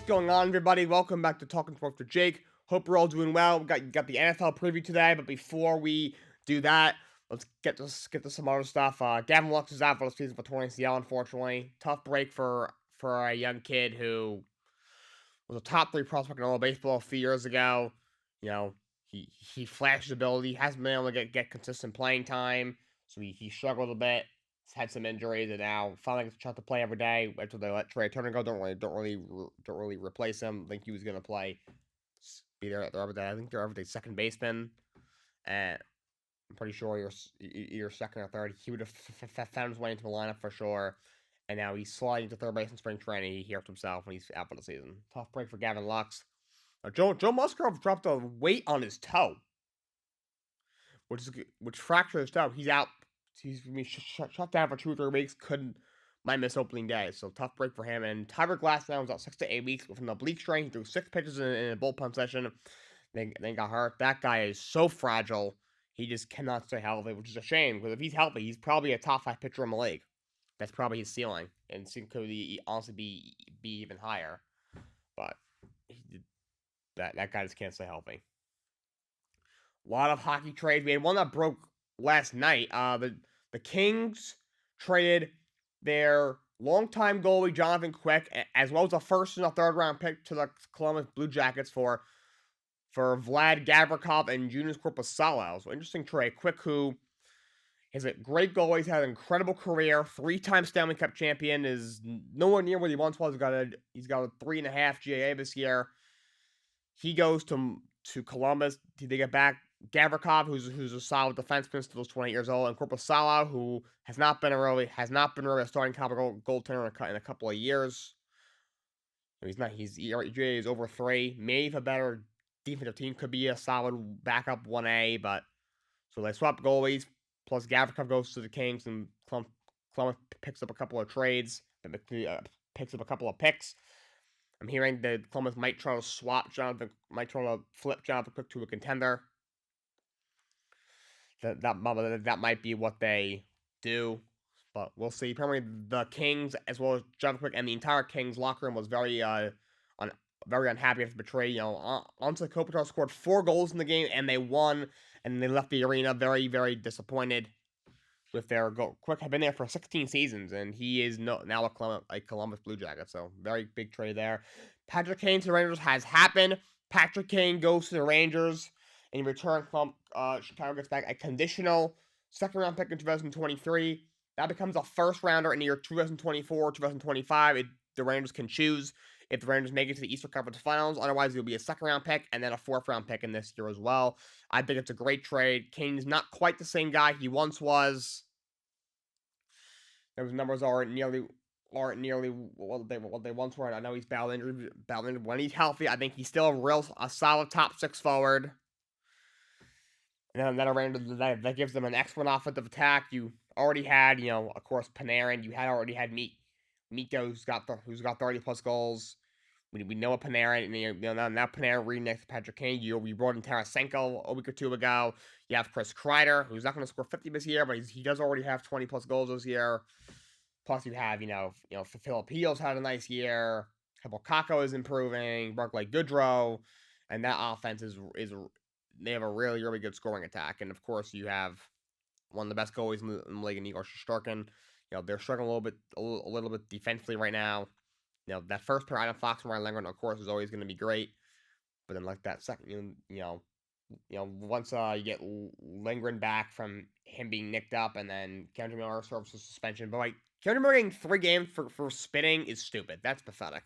going on, everybody? Welcome back to Talking Sports with Jake. Hope we're all doing well. We got the NFL preview today, but before we do that, let's get to some other stuff. Gavin Lux is out for the season for torn ACL, unfortunately. Tough break for a young kid who was a top three prospect in all of baseball a few years ago. You know, he flashed his ability, hasn't been able to get consistent playing time, so he struggled a bit. He's had some injuries, and now finally gets a chance to play every day. After they let Trey Turner go, don't really replace him. I think he was gonna play, be there every day. I think they're every day second baseman, and I'm pretty sure you're second or third. He would have found his way into the lineup for sure. And now he's sliding to third base in spring training. He hurt himself when he's out for the season. Tough break for Gavin Lux. Joe Musgrove dropped a weight on his toe, which fractured his toe. He's out. He's gonna be shut down for 2 or 3 weeks. Might miss opening day. So tough break for him. And Tyler Glass now was out 6 to 8 weeks with an oblique strain. He threw 6 pitches in a bullpen session. Then got hurt. That guy is so fragile. He just cannot stay healthy, which is a shame because if he's healthy, he's probably a top 5 pitcher in the league. That's probably his ceiling, and could honestly be even higher. But that guy just can't stay healthy. A lot of hockey trades. We had one that broke last night. The Kings traded their longtime goalie Jonathan Quick, as well as a first and a third round pick to the Columbus Blue Jackets for Vlad Gavrikov and Junius Korpisalo. So interesting trade. Quick, who is a great goalie, he's had an incredible career, 3-time Stanley Cup champion, is nowhere near what he once was. He's got a 3.5 GAA this year. He goes to Columbus. They get back Gavrikov, who's a solid defenseman, still 28 years old, and Korpisalo, who has not been really a starting caliber goaltender in a couple of years. He's not. His ERA is over 3. Maybe a better defensive team could be a solid backup 1A, but so they swap goalies. Plus Gavrikov goes to the Kings, and Columbus picks up a couple of trades. Picks up a couple of picks. I'm hearing that Columbus might try to flip Jonathan Quick to a contender. That might be what they do, but we'll see. Apparently, the Kings, as well as Jonathan Quick and the entire Kings locker room, was very unhappy after the betrayal. You know, Anze Kopitar scored 4 goals in the game, and they won, and they left the arena very, very disappointed with their goal. Quick had been there for 16 seasons, and he is now a Columbus Blue Jacket, so very big trade there. Patrick Kane to the Rangers has happened. Patrick Kane goes to the Rangers. In return, Chicago gets back a conditional second-round pick in 2023. That becomes a first-rounder in the year 2024, 2025. The Rangers can choose if the Rangers make it to the Eastern Conference Finals. Otherwise, it'll be a second-round pick and then a fourth-round pick in this year as well. I think it's a great trade. Kane's not quite the same guy he once was. Those numbers aren't nearly what they once were. I know he's battled injury. When he's healthy, I think he's still a solid top 6 forward. And then that gives them an excellent offensive attack. You already had, of course, Panarin. You already had Miko, who's got 30 plus goals. We know a Panarin, and now Panarin reading next to Patrick Kane. We brought in Tarasenko a week or two ago. You have Chris Kreider, who's not going to score 50 this year, but he does already have 20 plus goals this year. Plus, you have, Filipinos had a nice year. Kako is improving. Barclay Goodrow, and that offense is they have a really, really good scoring attack. And of course, you have one of the best goalies in the league, in Igor Shesterkin. They're struggling a little bit defensively right now. That first pair, Adam Fox and Ryan Lindgren, of course, is always going to be great. But then, like that second, once you get Lindgren back from him being nicked up, and then Kendrick Miller serves a suspension. But Kendrick Miller getting 3 games for spitting is stupid. That's pathetic.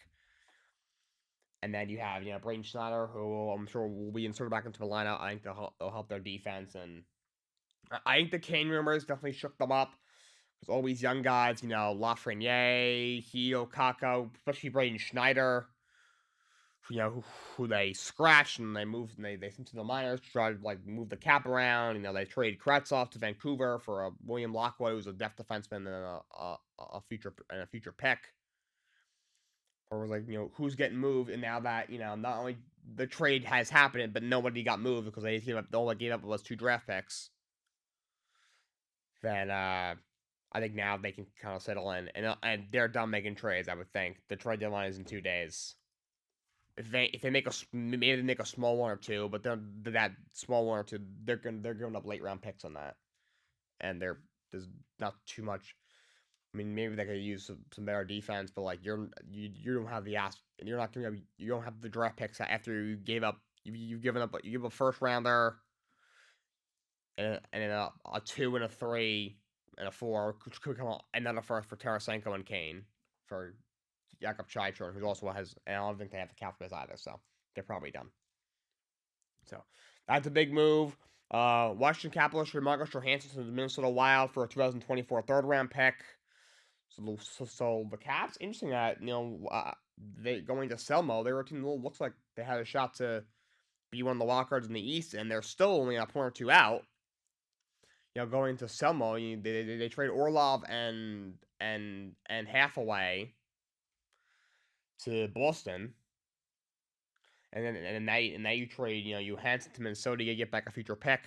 And then you have, Braden Schneider, who I'm sure will be inserted back into the lineup. I think they'll help their defense. And I think the Kane rumors definitely shook them up. Because all these young guys, Lafreniere, Hio, Kako, especially Braden Schneider, who they scratched and they moved and they sent to the minors to try to move the cap around. They traded Kravtsov to Vancouver for a William Lockwood, who's a depth defenseman and a future pick. Or was who's getting moved, and now that not only the trade has happened, but nobody got moved because all they gave up was 2 draft picks. Then I think now they can kind of settle in, and they're done making trades. I would think the trade deadline is in 2 days. if they make maybe they make a small one or two, but then that small one or two, they're giving up late round picks on that, and there's not too much. I mean, maybe they could use some better defense, but like you don't have the you're not gonna you don't have the draft picks after you gave up you've given up you give a first rounder and a 2 and a 3 and a 4 could come out another first for Tarasenko and Kane for Jakob Chychrun, who also has, and I don't think they have the cap space either, so they're probably done. So that's a big move. Washington Capitals trade Marcus Johansson to the Minnesota Wild for a 2024 third round pick. So the Caps, interesting that they going to sell Mo. They were a team that looks like they had a shot to be one of the wild cards in the East, and they're still only a point or two out. Going to Selmo, they trade Orlov and Hathaway to Boston, and now you trade Johansson to Minnesota, you get back a future pick.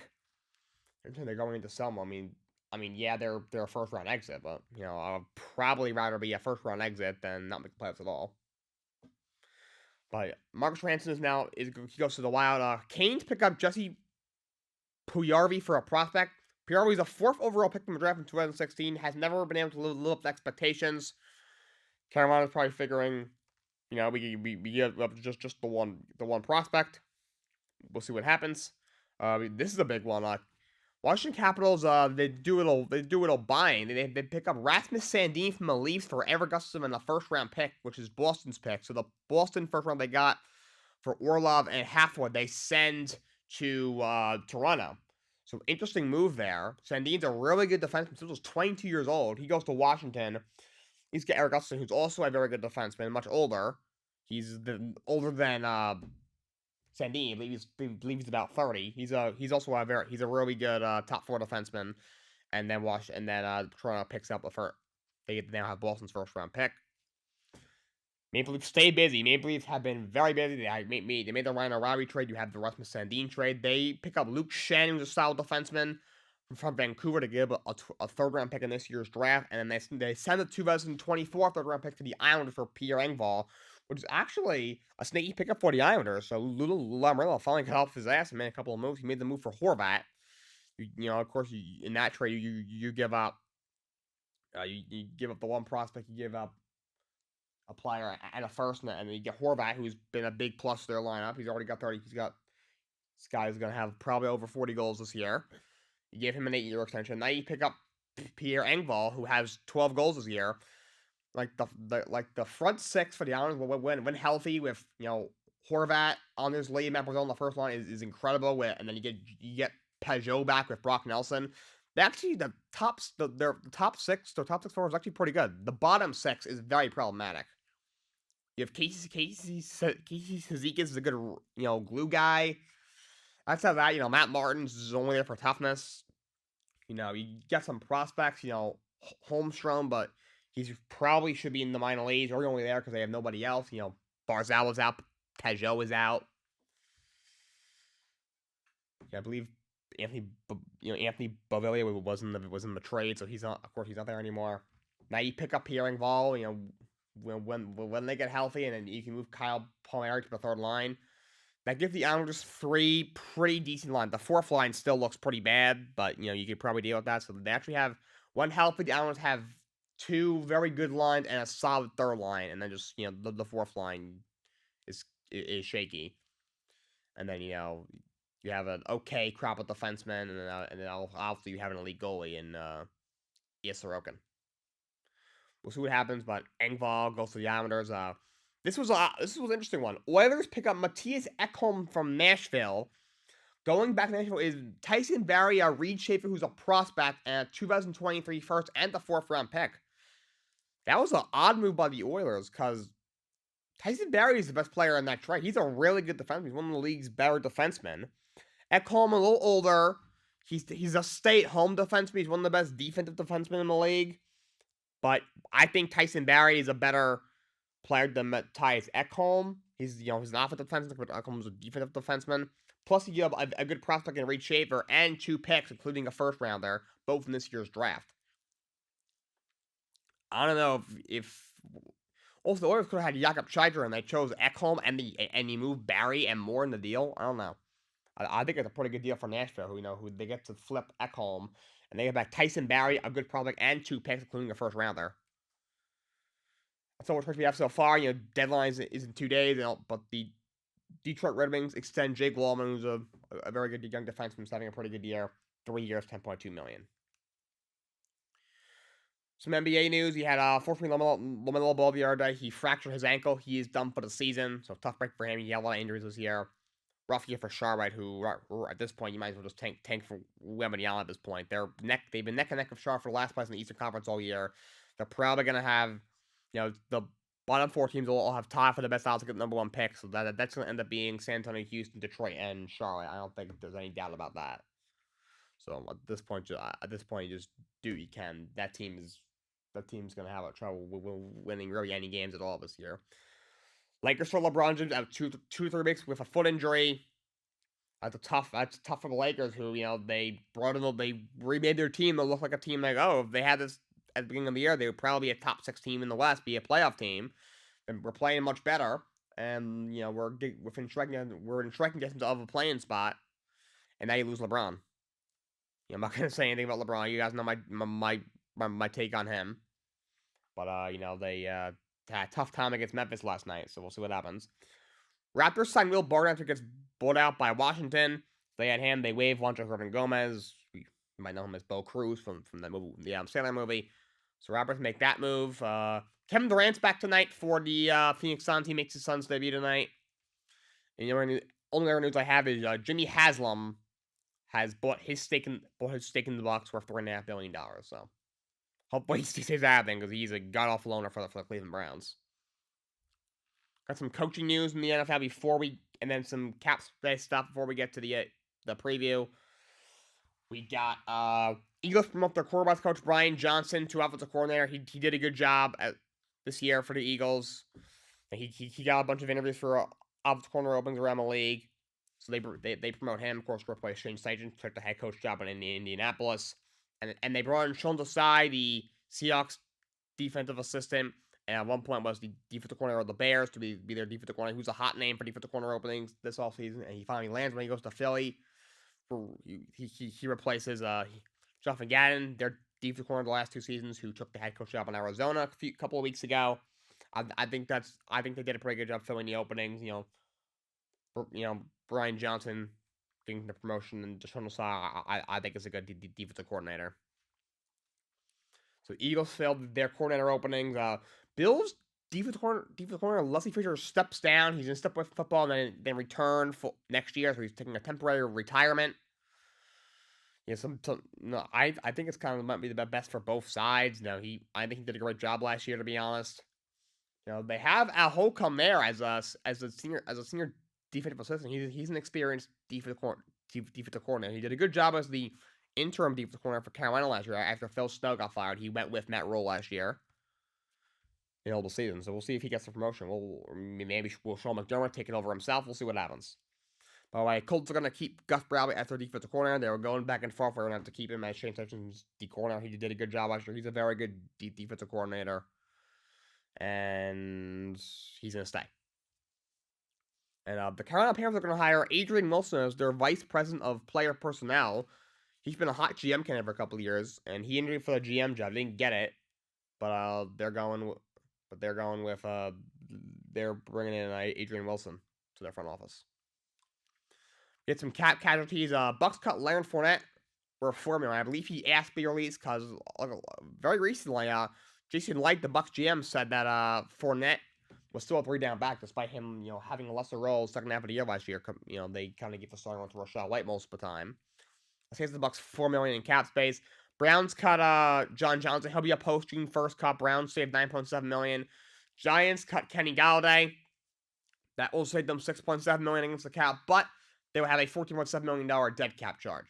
They're going into Selmo. I mean, yeah, they're a first round exit, but I'd probably rather be a first round exit than not make the playoffs at all. But Marcus Johansson he goes to the Wild. Canes pick up Jesse Puljujarvi for a prospect. Puljujarvi is a 4th overall pick from the draft in 2016. Has never been able to live up to expectations. Carolina's probably figuring, we give up just the one prospect. We'll see what happens. This is a big one. Washington Capitals, they do a little buying. They pick up Rasmus Sandin from the Leafs for Ever Gustafsson and a first round pick, which is Boston's pick. So the Boston first round they got for Orlov and Hathaway, they send to Toronto. So interesting move there. Sandin's a really good defenseman. He's 22 years old. He goes to Washington. He's got Erik Gustafsson, who's also a very good defenseman, much older. He's older than Sandin. I believe he's about 30. He's also a really good top 4 defenseman. And then Toronto picks up they now have Boston's first round pick. Maple Leafs stay busy. Maple Leafs have been very busy. They made the Ryan O'Reilly trade. You have the Rasmus Sandin trade. They pick up Luke Schenn, who's a solid defenseman from Vancouver, to give a third round pick in this year's draft. And then they send the 2024 third round pick to the Islanders for Pierre Engvall, which is actually a sneaky pickup for the Islanders. So Lou Lamoriello finally got off his ass and made a couple of moves. He made the move for Horvat. Of course, in that trade, you give up you give up the one prospect, you give up a player and a first, and then you get Horvat, who's been a big plus to their lineup. He's already got 30. This guy is going to have probably over 40 goals this year. You give him an 8-year extension. Now you pick up Pierre Engvall, who has 12 goals this year. Like the front six for the Islanders when healthy with Horvat, Anders Lee, Matt Barzal on the first line is incredible. And then you get Peugeot back with Brock Nelson. Actually, the top six forwards is actually pretty good. The bottom 6 is very problematic. You have Casey Cizikas is a good glue guy. Outside of that, Matt Martins is only there for toughness. You get some prospects, Holmstrom, but he probably should be in the minor leagues, or only there because they have nobody else. Barzal is out, Peugeot is out. I believe Anthony Beauvillier was in the trade, so he's not there anymore. Now you pick up Pierre Engvall, when they get healthy, and then you can move Kyle Palmieri to the third line. That gives the Islanders 3 pretty decent lines. The fourth line still looks pretty bad, but you could probably deal with that. So they actually have one healthy. The Islanders have 2 very good lines and a solid third line, and then just the fourth line is shaky. And then you have an okay crop of defensemen, and then obviously you have an elite goalie in Ilya Sorokin. We'll see what happens, but Engvall goes to the Islanders. This was an interesting one. Oilers pick up Matthias Ekholm from Nashville. Going back to Nashville is Tyson Barrie, Reed Schaefer, who's a prospect, and a 2023 first and the 4th round pick. That was an odd move by the Oilers because Tyson Barrie is the best player in that trade. He's a really good defenseman. He's one of the league's better defensemen. Ekholm, a little older. He's a stay-at-home defenseman. He's one of the best defensive defensemen in the league. But I think Tyson Barrie is a better player than Matthias Ekholm. He's an offensive defenseman, but Ekholm's a defensive defenseman. Plus, you have a good prospect in Reed Schaefer and 2 picks, including a first rounder, both in this year's draft. I don't know if Also, the Oilers could have had Jakob Chiger, and they chose Ekholm, and you moved Barry and Moore in the deal. I don't know. I think it's a pretty good deal for Nashville, who they get to flip Ekholm, and they get back Tyson Barry, a good prospect, and 2 picks, including a first rounder. That's all we have so far. Deadline is in 2 days, but the Detroit Red Wings extend Jake Wallman, who's a very good young defenseman, having a pretty good year. 3 years, $10.2 million. Some NBA news. He had 14 LaMelo Ball the other day. He fractured his ankle. He is done for the season, so tough break for him. He had a lot of injuries this year. Rough year for Charlotte, who at this point you might as well just tank for Wembanyama at this point. They've been neck and neck with Charlotte for the last place in the Eastern Conference all year. They're probably gonna have, the bottom 4 teams will all have tied for the best odds to get the #1 pick. So that's gonna end up being San Antonio, Houston, Detroit, and Charlotte. I don't think there's any doubt about that. So at this point, you just do what you can. That team's gonna have trouble winning really any games at all this year. Lakers for LeBron James out 2-3 weeks with a foot injury. That's tough for the Lakers, who they remade their team to look like a team like, if they had this at the beginning of the year, they would probably be a top 6 team in the West, be a playoff team, and we're playing much better, and we're in striking distance of a playing spot, and now you lose LeBron. I'm not gonna say anything about LeBron. You guys know my take on him, but they had a tough time against Memphis last night, so we'll see what happens. Raptors signed Will Barton after he gets bought out by Washington. They had him. They waived Juancho Hernan-Gomez. You might know him as Bo Cruz from the movie, the Adam Sandler movie. So Raptors make that move. Kevin Durant's back tonight for the Phoenix Suns. He makes his Suns debut tonight. And the only other news I have is Jimmy Haslam has bought his stake in the Bucks worth $3.5 billion. So hopefully he stays out of because he's a god awful owner for the Cleveland Browns. Got some coaching news in the NFL and then some cap space stuff before we get to the preview. We got Eagles promote their quarterbacks coach Brian Johnson to offensive coordinator. He did a good job this year for the Eagles. And he got a bunch of interviews for offensive coordinator openings around the league. So they promote him. Of course, replace Shane Steichen, took the head coach job in Indianapolis. And they brought in Sean Desai, the Seahawks defensive assistant. And at one point was the defensive coordinator of the Bears to be their defensive coordinator, who's a hot name for defensive corner openings this offseason. And he finally lands when he goes to Philly. He replaces Jonathan Gannon, their defensive corner the last 2 seasons, who took the head coach job in Arizona a couple of weeks ago. I think they did a pretty good job filling the openings. Brian Johnson getting the promotion, and Deshaun Desai, I think is a good defensive coordinator. So Eagles filled their coordinator openings. Bills defensive corner Leslie Fisher steps down. He's gonna step away from football and then return for next year. So he's taking a temporary retirement. I think it's kind of might be the best for both sides. I think he did a great job last year, to be honest. They have Al Holcomb there as a senior defensive assistant. He's an experienced defensive coordinator. He did a good job as the interim defensive coordinator for Carolina last year after Phil Snow got fired. He went with Matt Rule last year in the season. So we'll see if he gets the promotion. Maybe Sean McDermott take it over himself. We'll see what happens. By the way, Colts are going to keep Gus Bradley as their defensive coordinator. They were going back and forth. We're going to have to keep him as Shane Steichen's D coordinator. He did a good job last year. He's a very good defensive coordinator. And he's going to stay. And the Carolina Panthers are going to hire Adrian Wilson as their vice president of player personnel. He's been a hot GM candidate for a couple of years, and he interviewed for the GM job. Didn't get it, but they're bringing in Adrian Wilson to their front office. Get some cap casualties. Bucks cut Leonard Fournette for $4 million. I believe he asked to be released because very recently, Jason Light, the Bucks GM, said that Fournette was still a 3-down back despite him, having a lesser role second half of the year last year. They kind of give the starting role to Rashad White most of the time. I think the Bucks $4 million in cap space. Browns cut John Johnson. He'll be a post-June 1st cut. Browns saved $9.7 million. Giants cut Kenny Galladay. That will save them $6.7 million against the cap, but they will have a $14.7 million dead cap charge.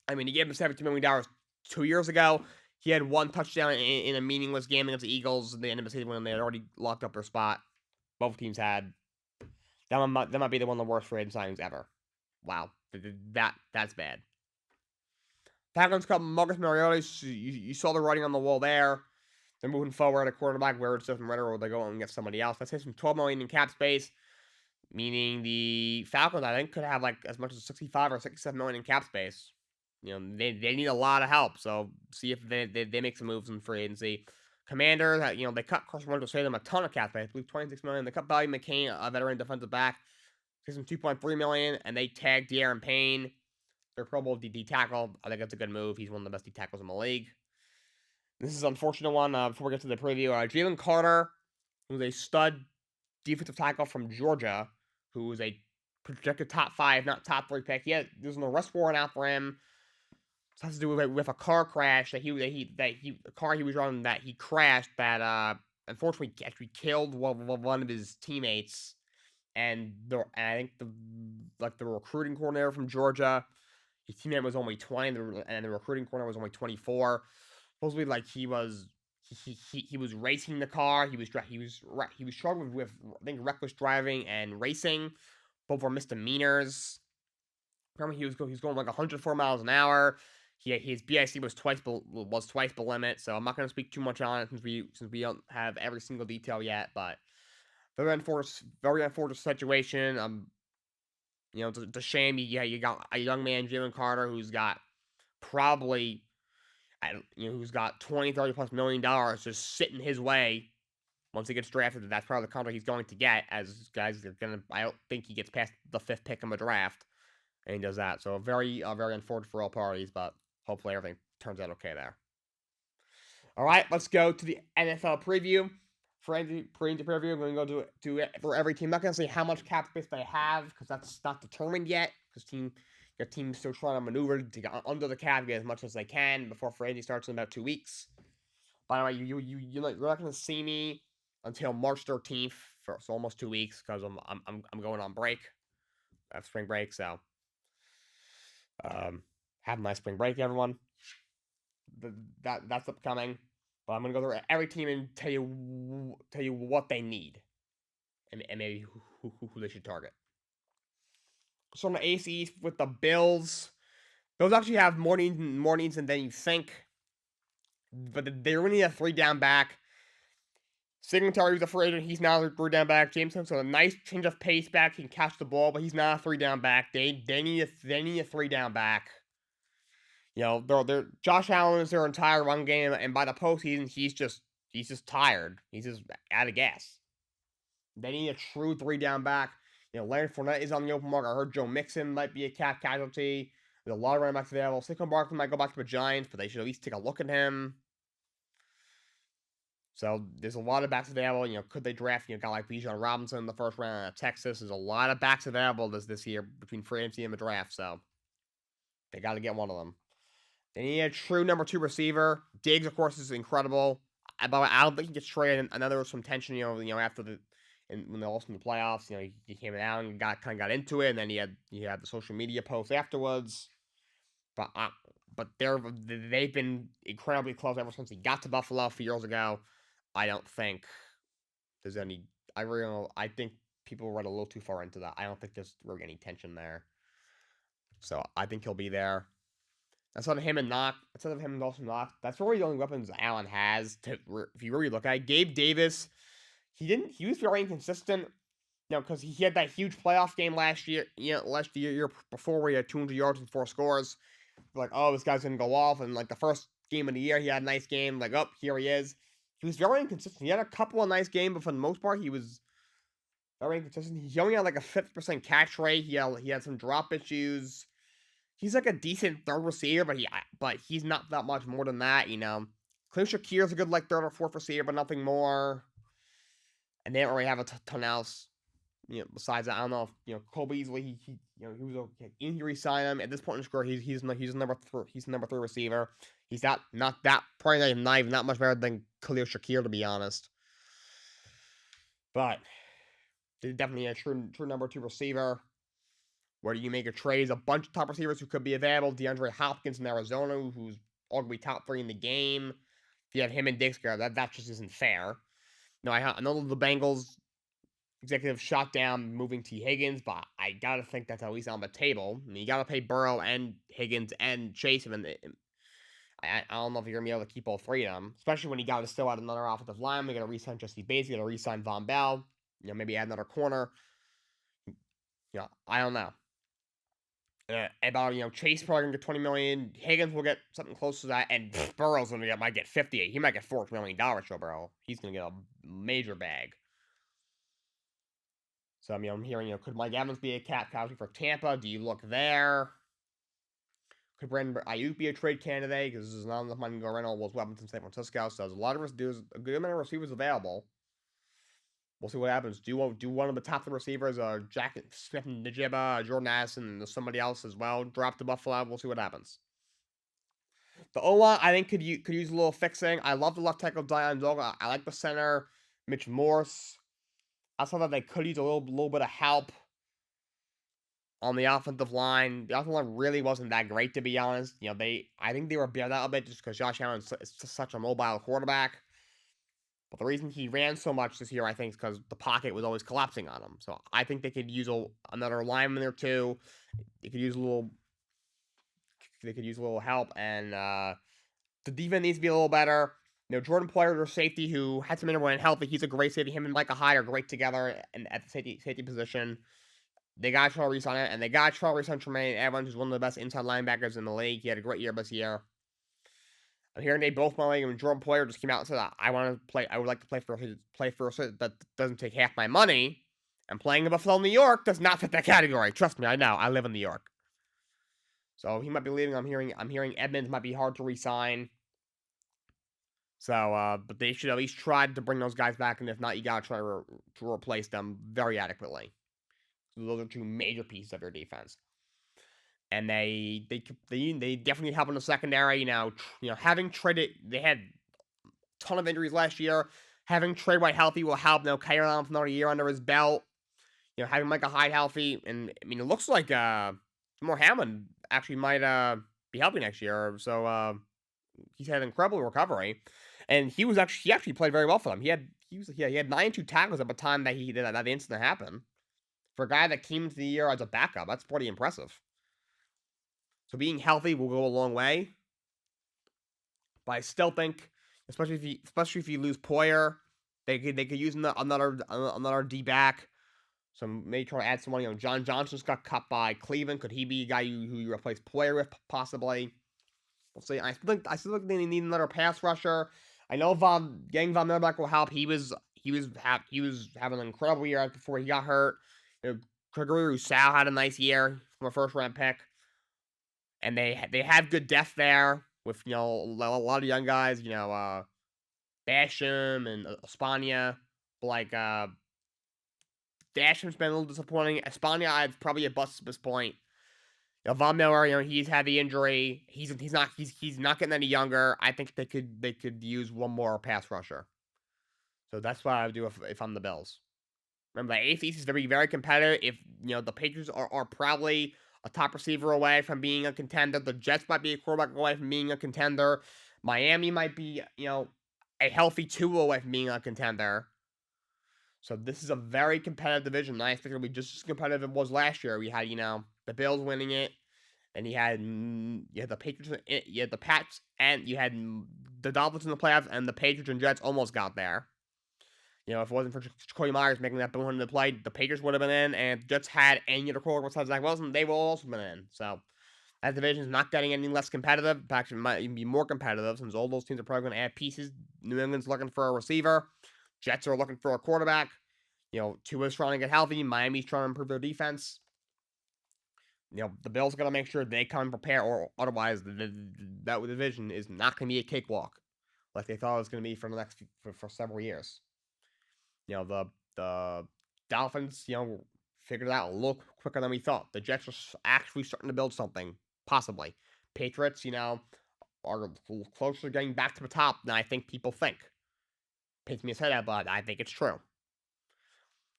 I mean, he gave them $17 million 2 years ago. He had 1 touchdown in a meaningless game against the Eagles at the end of the season when they had already locked up their spot. Both teams had. That might be one of the worst free agent signings ever. Wow, that's bad. Falcons cut Marcus Mariota. You saw the writing on the wall there. they're moving forward at quarterback, where it's different, or they go and get somebody else. Let's say some 12 million in cap space, meaning the Falcons, I think, could have like as much as 65 or 67 million in cap space. They need a lot of help. So see if they make some moves in free agency. Commanders, they cut Carson Wentz to save them a ton of cap space. I believe 26 million. They cut Bobby McCain, a veteran defensive back, gives him 2.3 million, and they tagged De'Aaron Payne, their Pro Bowl D tackle. I think that's a good move. He's one of the best D tackles in the league. This is an unfortunate one. Before we get to the preview, Jalen Carter, who's a stud defensive tackle from Georgia, who is a projected top 5, not top 3 pick. There's an arrest warrant out for him. It has to do with a car crash that the car he was running that he crashed that unfortunately actually killed one of his teammates. And I think the recruiting coordinator from Georgia, his teammate was only 20, and the recruiting coordinator was only 24. Supposedly, like he was racing the car. He was struggling with I think reckless driving and racing. Both were misdemeanors. Apparently, he was going like 104 miles an hour. His BIC was twice the limit. So I'm not going to speak too much on it since we don't have every single detail yet. But very unfortunate situation. It's a shame. You got a young man, Jalen Carter, who's got probably, who's got 20, 30 plus $1 million just sitting his way. Once he gets drafted, that's probably the contract he's going to get. As guys are gonna, I don't think he gets past the 5th pick in the draft, and he does that. So very unfortunate for all parties, but hopefully everything turns out okay there. All right, let's go to the NFL preview. For the preview, I'm going to go do it for every team. I'm not going to say how much cap space they have because that's not determined yet. Because your team's still trying to maneuver to get under the cap, get as much as they can before free agency starts in about 2 weeks. By the way, you're not going to see me until March 13th for almost 2 weeks because I'm going on break. I have spring break, so have a nice spring break, everyone. That's upcoming. But I'm gonna go through every team and tell you what they need, and maybe who they should target. So on the AC East with the Bills, Bills actually have more needs than you think. But they really need a 3-down back. Singletary was a free agent. He's now a 3-down back. Jameson, so a nice change of pace back. He can catch the ball, but he's not a 3-down back. They need a 3-down back. Josh Allen is their entire run game, and by the postseason, he's just tired. He's just out of gas. They need a true 3-down back. Leonard Fournette is on the open market. I heard Joe Mixon might be a cap casualty. There's a lot of running backs available. Saquon Barkley might go back to the Giants, but they should at least take a look at him. So there's a lot of backs available. Could they draft a guy like Bijan Robinson in the first round of Texas? There's a lot of backs available this year between free agency and the draft. So they got to get one of them. They need a true number 2 receiver. Diggs, of course, is incredible. But I don't think he gets traded. And then there was some tension, after when they lost in the playoffs. He came out and got into it, and then he had the social media posts afterwards. But they've been incredibly close ever since he got to Buffalo a few years ago. I don't think there's any. I think people read a little too far into that. I don't think there's really any tension there. So I think he'll be there. Instead of him and Dawson Knox, that's really the only weapons Allen has. If you really look at it, Gabe Davis, he was very inconsistent. Because he had that huge playoff game last year. Year before where he had 200 yards and 4 scores. Like, oh, this guy's gonna go off. And like the first game of the year, he had a nice game. Like, oh, here he is. He was very inconsistent. He had a couple of nice games, but for the most part, he was very inconsistent. He only had like a 50% catch rate. He had some drop issues. He's like a decent 3rd receiver, but he's not that much more than that, Khalil Shakir's a good like 3rd or 4th receiver, but nothing more. And they don't really have a ton else. Besides that, I don't know if Cole Beasley, he was okay. Injury sign him at this point in his career. He's number 3 receiver. He's not that probably not much better than Khalil Shakir, to be honest. But definitely a true number 2 receiver. Where do you make a trade? There's a bunch of top receivers who could be available. DeAndre Hopkins in Arizona, who's arguably top 3 in the game. If you have him and Diggs, that just isn't fair. I know the Bengals executive shot down moving T. Higgins, but I gotta think that's at least on the table. I mean, you gotta pay Burrow and Higgins and Chase. I don't know if you're gonna be able to keep all three of them, especially when you got to still add another offensive line. We got to re-sign Jesse Bates, got to re-sign Von Bell. Maybe add another corner. I don't know. About Chase probably gonna get 20 million. Higgins will get something close to that, and Burrow's might get 50. He might get $4 million. Joe Burrow. He's gonna get a major bag. So I'm hearing could Mike Evans be a cap casualty for Tampa? Do you look there? Could Brandon Ayuk be a trade candidate? Because there's not enough money to go around all those weapons in San Francisco. So there's a good amount of receivers available. We'll see what happens. Do one of the top 3 receivers, Jack Smith and Najibba, Jordan Addison, and somebody else as well, drop to Buffalo. We'll see what happens. The O-line, I think, could use a little fixing. I love the left tackle, Dion Zoga. I like the center, Mitch Morse. I saw that they could use a little bit of help on the offensive line. The offensive line really wasn't that great, to be honest. I think they were bailed out a bit just because Josh Allen is such a mobile quarterback. But the reason he ran so much this year, I think, is because the pocket was always collapsing on him. So I think they could use another lineman there too. They could use a little. They could use a little help, and the defense needs to be a little better. Jordan Poyer, their safety, who had some interval and healthy. He's a great safety. Him and Micah Hyde are great together at the safety position. They got to try to re-sign it, and they got to try to re-sign Tremaine Edmonds, who's one of the best inside linebackers in the league. He had a great year this year. I'm hearing they both my and Jordan Poyer just came out and said, I would like to play for a city that doesn't take half my money. And playing in Buffalo, New York does not fit that category. Trust me, I know. I live in New York. So he might be leaving. I'm hearing Edmonds might be hard to re-sign. So, but they should at least try to bring those guys back, and if not, you gotta try to replace them very adequately. So those are 2 major pieces of your defense, and they definitely help in the secondary. Having traded, they had a ton of injuries last year. Having Trey White healthy will help. Carry on for another year under his belt. Having Micah Hyde healthy, and it looks like Moore Hammond actually might be healthy next year. So he's had an incredible recovery, and he actually played very well for them. He had 92 tackles at the time that the incident happened. For a guy that came into the year as a backup, that's pretty impressive. So being healthy will go a long way. But I still think, especially if you lose Poyer, they could use another D back. So maybe try to add someone. John Johnson's got cut by Cleveland. Could he be a guy who you replace Poyer with possibly? We'll see. I still think they need another pass rusher. I know getting Von Miller back will help. He was having an incredible year before he got hurt. Gregory Rousseau had a nice year from a first-round pick, and they have good depth there with a lot of young guys. Basham and Espana. Like Basham's been a little disappointing. Espana, I've probably a bust at this point. Von Miller, he's had the injury. He's not getting any younger. I think they could use one more pass rusher. So that's what I would do if I'm the Bills. Remember, the AFC is very, very competitive. If the Patriots are probably a top receiver away from being a contender, the Jets might be a quarterback away from being a contender. Miami might be a healthy 2 away from being a contender. So this is a very competitive division. I think it'll be just as competitive as it was last year. We had the Bills winning it, and you had the Patriots, you had the Pats, and you had the Dolphins in the playoffs, and the Patriots and Jets almost got there. If it wasn't for Jacoby Myers making that boom into play, the Patriots would have been in, and if the Jets had any other quarterback besides Zach Wilson, they would also been in. So that division is not getting any less competitive. In fact, it might even be more competitive since all those teams are probably going to add pieces. New England's looking for a receiver. Jets are looking for a quarterback. Tua's trying to get healthy. Miami's trying to improve their defense. The Bills are going to make sure they come prepared, or otherwise that division is not going to be a cakewalk like they thought it was going to be for the next for several years. The Dolphins, figured it out a little quicker than we thought. The Jets are actually starting to build something, possibly. Patriots, are closer to getting back to the top than I think people think. Pains me to say that, but I think it's true.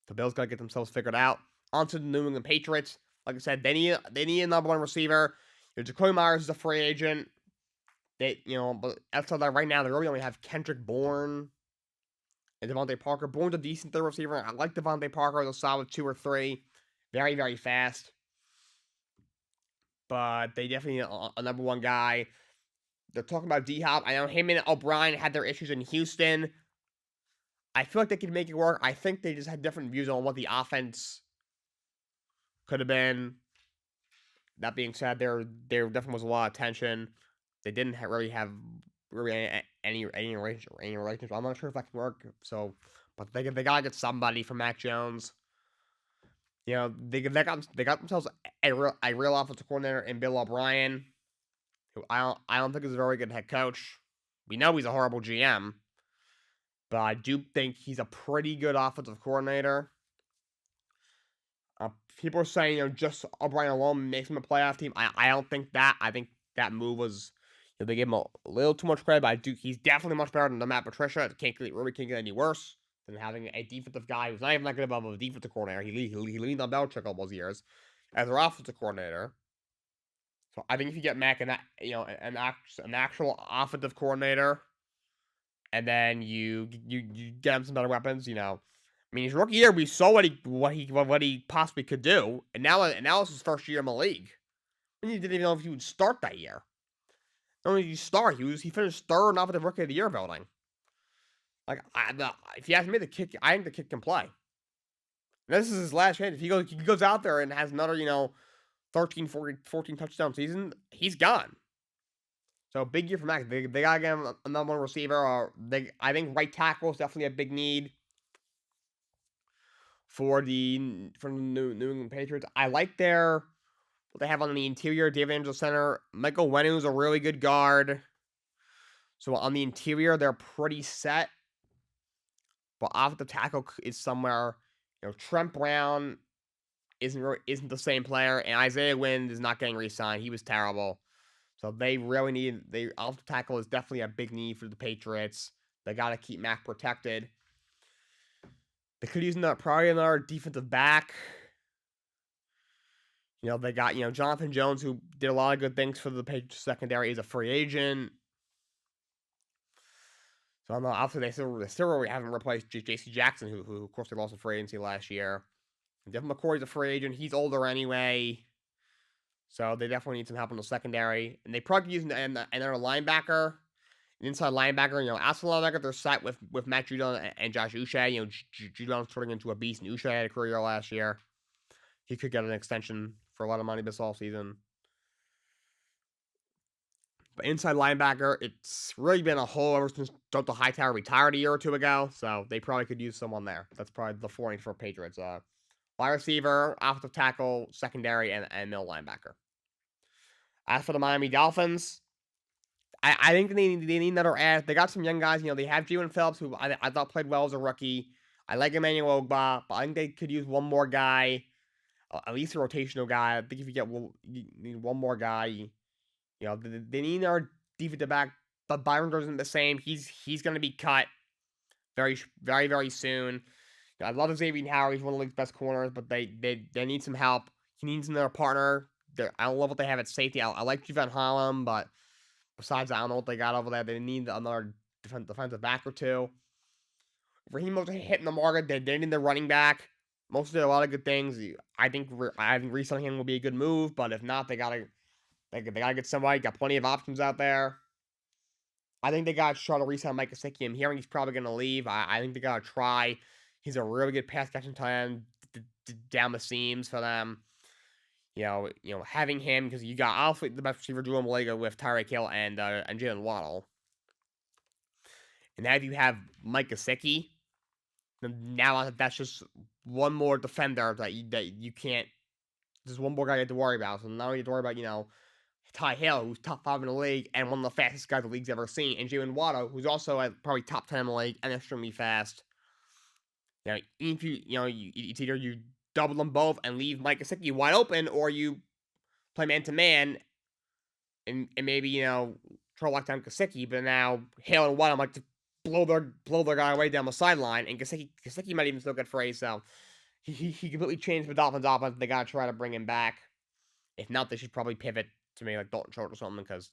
The Bills got to get themselves figured out. On to the New England Patriots. Like I said, they need a number 1 receiver. Jacoby Myers is a free agent. But outside that, right now, they really only have Kendrick Bourne and Devontae Parker. Bourne's a decent 3rd receiver. I like Devontae Parker as a solid 2 or 3. Very, very fast. But they definitely need a number 1 guy. They're talking about D-Hop. I know him and O'Brien had their issues in Houston. I feel like they could make it work. I think they just had different views on what the offense could have been. That being said, there definitely was a lot of tension. They didn't really have any relationship. I'm not sure if that can work. So, but they gotta get somebody for Mac Jones. You know, they got themselves a real offensive coordinator in Bill O'Brien, who I don't think is a very good head coach. We know he's a horrible GM, but I do think he's a pretty good offensive coordinator. People are saying, just O'Brien alone makes him a playoff team. I don't think that. I think that move was, they gave him a little too much credit, but he's definitely much better than the Matt Patricia. It really can't get any worse than having a defensive guy who's not even that good of a defensive coordinator. He leaned on Belichick all those years as their offensive coordinator. So I think if you get Mac and that, an actual offensive coordinator, and then you get him some better weapons, I mean, his rookie year, we saw what he possibly could do, and now it's his first year in the league. And you didn't even know if he would start that year. Not only did he start, he finished third in offensive rookie of the year voting. Like, if you ask me, I think the kid can play. And this is his last chance. If he goes out there and has another 13, 14 touchdown season, he's gone. So big year for Mac. They gotta get him a number one receiver. I think right tackle is definitely a big need for the New England Patriots. I like what they have on the interior. David Angel center. Michael Wenu's a really good guard. So on the interior, they're pretty set. But off the tackle is somewhere. Trent Brown isn't the same player, and Isaiah Wynn is not getting re-signed. He was terrible. So they really need off the tackle is definitely a big need for the Patriots. They got to keep Mac protected. They could use probably another defensive back. They got, Jonathan Jones, who did a lot of good things for the Patriots secondary, is a free agent. So I don't know. Obviously, they still really haven't replaced J.C. Jackson, who of course they lost in free agency last year. And Devin McCourty's a free agent. He's older anyway. So they definitely need some help in the secondary. And they probably could use another linebacker. An inside linebacker, outside linebacker, they're set with Matt Judon and Josh Uche. Judon's turning into a beast, and Uche had a career last year. He could get an extension for a lot of money this offseason. But inside linebacker, it's really been a hole ever since Jonathan Hightower retired a year or two ago. So they probably could use someone there. That's probably the 4 for Patriots. Wide receiver, offensive tackle, secondary, and middle linebacker. As for the Miami Dolphins, I think they need another add. They got some young guys. They have Jalen Phillips, who I thought played well as a rookie. I like Emmanuel Ogba, but I think they could use one more guy, at least a rotational guy. I think if you need one more guy, they need our defensive back. But Byron isn't the same. He's going to be cut very, very, very soon. I love Xavier Howard. He's one of the league's best corners, but they need some help. He needs another partner. I don't love what they have at safety. I like Javon Holland, but besides, I don't know what they got over there. They need another defensive back or two. Raheem Mostert hitting the market. They need the running back. Mostert did a lot of good things. I think re-signing him will be a good move, but if not, they gotta get somebody. Got plenty of options out there. I think they gotta try to re-sign Mike Gesicki. I'm hearing he's probably gonna leave. I think they gotta try. He's a really good pass catching tight down the seams for them. Having him, because you got obviously the best receiver, Drew Malega, with Tyreek Hill and Jalen Waddle. And now if you have Mike Gesicki, now that's just one more defender that you can't. There's one more guy you have to worry about. So now you have to worry about, Ty Hill, who's top 5 in the league and one of the fastest guys the league's ever seen, and Jalen Waddle, who's also probably top 10 in the league and extremely fast. If it's either you double them both and leave Mike Gesicki wide open, or you play man-to-man and maybe, try to lock down Gesicki, but now Hill and Waddle might to blow their guy away down the sideline, and Gesicki might even still get phrased, so he completely changed the Dolphins' offense. They gotta try to bring him back. If not, they should probably pivot to maybe like Dalton Schultz or something, because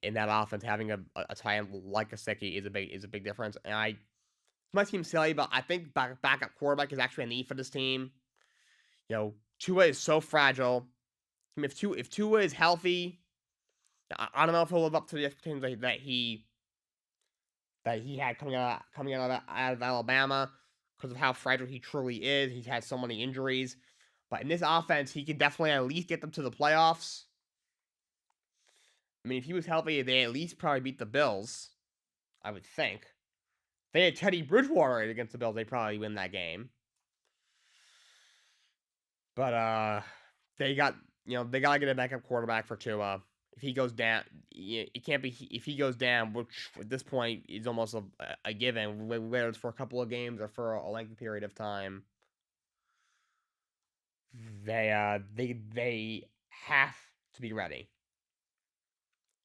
in that offense, having a tight end like Gesicki is a big difference. And it might seem silly, but I think backup quarterback is actually a need for this team. Tua is so fragile. I mean, if Tua is healthy, I don't know if he'll live up to the expectations that he had coming out of Alabama because of how fragile he truly is. He's had so many injuries, but in this offense, he could definitely at least get them to the playoffs. I mean, if he was healthy, they at least probably beat the Bills. I would think. If they had Teddy Bridgewater against the Bills, they probably win that game. But they got they gotta get a backup quarterback for Tua. If he goes down, it can't be. If he goes down, which at this point is almost a given, whether it's for a couple of games or for a lengthy period of time, they have to be ready.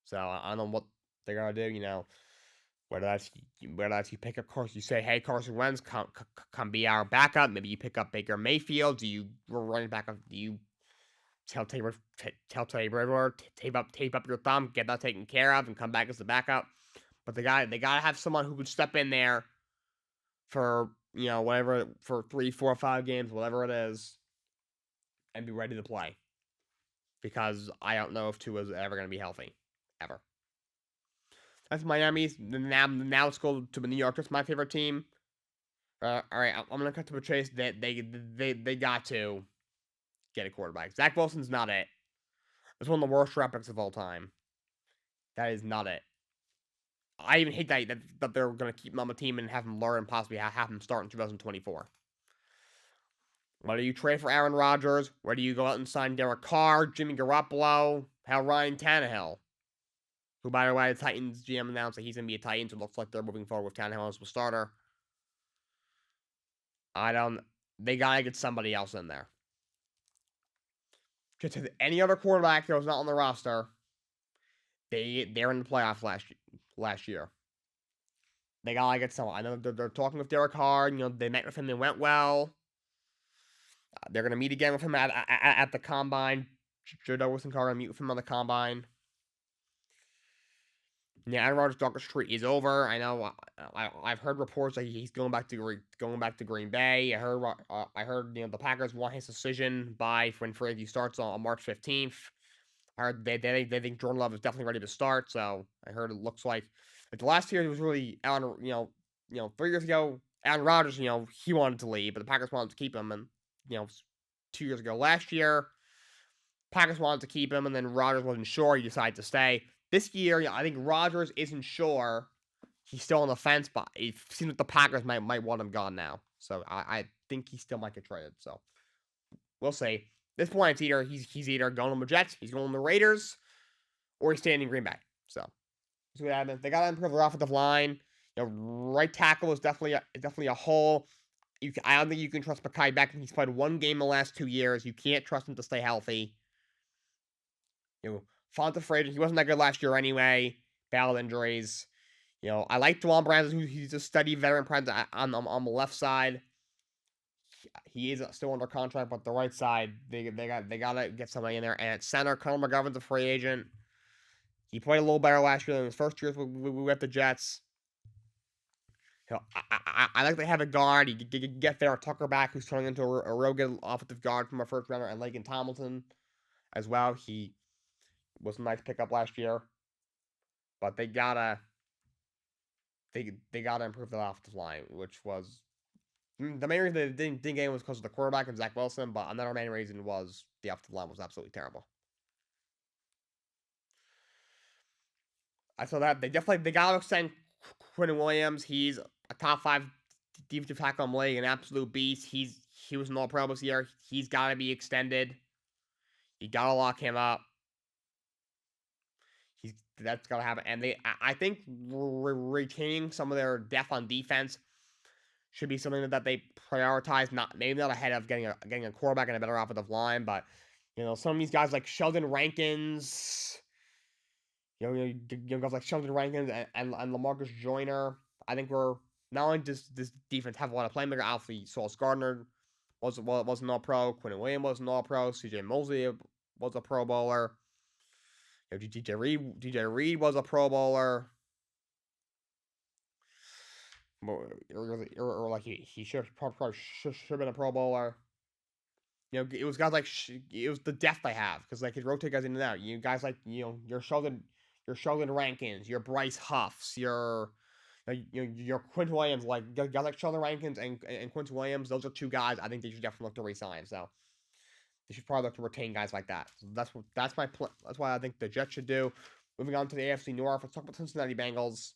So I don't know what they're gonna do. Whether that's you pick up Carson, you say, hey, Carson Wentz, come be our backup. Maybe you pick up Baker Mayfield. Do you run back up? Do you tell Teddy Bridgewater, tape up your thumb, get that taken care of, and come back as the backup? But they gotta have someone who could step in there for whatever, for 3, 4, 5 games, whatever it is, and be ready to play. Because I don't know if Tua's ever gonna be healthy, ever. That's Miami's. Now let's go to the New York. That's my favorite team. All right, I'm gonna cut to the chase. They got to get a quarterback. Zach Wilson's not it. It's one of the worst draft picks of all time. That is not it. I even hate that they're gonna keep him on the team and have him learn and possibly have him start in 2024. Whether you trade for Aaron Rodgers, whether you go out and sign Derek Carr, Jimmy Garoppolo, hell, Ryan Tannehill, who, by the way, the Titans GM announced that he's gonna be a Titan, so it looks like they're moving forward with Tannehill as the starter. I don't. They gotta get somebody else in there. Because any other quarterback that was not on the roster, they're in the playoffs last year. They gotta get someone. I know they're talking with Derek Carr. They met with him and went well. They're gonna meet again with him at the combine. Joe Douglas and Carr gonna meet with him on the combine. Yeah, Aaron Rodgers' darkest streak is over. I know. I've heard reports that he's going back to Green Bay. I heard the Packers want his decision by when free agency starts on March 15th. I heard they think Jordan Love is definitely ready to start. So I heard it looks like the last year it was really Aaron. 3 years ago Aaron Rodgers. He wanted to leave, but the Packers wanted to keep him. And 2 years ago last year, Packers wanted to keep him, and then Rodgers wasn't sure. He decided to stay. This year, I think Rodgers isn't sure. He's still on the fence, but it seems like the Packers might want him gone now. So I think he still might get traded. So we'll see. At this point, it's either he's either going to the Jets, he's going to the Raiders, or he's staying in Green Bay. So see what happens. They got to improve their offensive line. Right tackle is definitely a hole. I don't think you can trust Mekhi Becton. He's played one game in the last 2 years. You can't trust him to stay healthy. Fonta Frazier, he wasn't that good last year anyway. Battled injuries. I like Dewan Brands, he's a steady veteran presence on the left side. He is still under contract, but the right side, they gotta get somebody in there. And at center, Conor McGovern's a free agent. He played a little better last year than his first years with the Jets. I like to have a guard. You get there, Tucker back, who's turning into a real good offensive guard from a first rounder, and Laken Tomlinson as well. He was a nice pickup last year, but they gotta improve the offensive line, which was the main reason they didn't get was because of the quarterback and Zach Wilson. But another main reason was the offensive line was absolutely terrible. I saw that they gotta extend Quinn Williams. He's a top 5 defensive tackle in the league, an absolute beast. He was an All Pro this year. He's got to be extended. You gotta lock him up. That's gotta happen. And I think retaining some of their depth on defense should be something that they prioritize. Maybe not ahead of getting a quarterback and a better offensive line, but some of these guys like Sheldon Rankins, guys like Sheldon Rankins and LaMarcus Joyner. I think we're not only does this defense have a lot of playmaker. Obviously, Sauce Gardner was an All Pro. Quinn Williams was an All Pro. C.J. Mosley was a Pro Bowler. DJ Reed was a Pro Bowler. Or like he should have been a Pro Bowler. it was guys like it was the depth they have because they could rotate guys in and out. You guys like your Sheldon Rankins, your Bryce Huffs, your Quint Williams, like guys like Sheldon Rankins and Quint Williams. Those are two guys I think they should definitely look to resign. So they should probably look to retain guys like that. So that's my that's why I think the Jets should do. Moving on to the AFC North, let's talk about Cincinnati Bengals.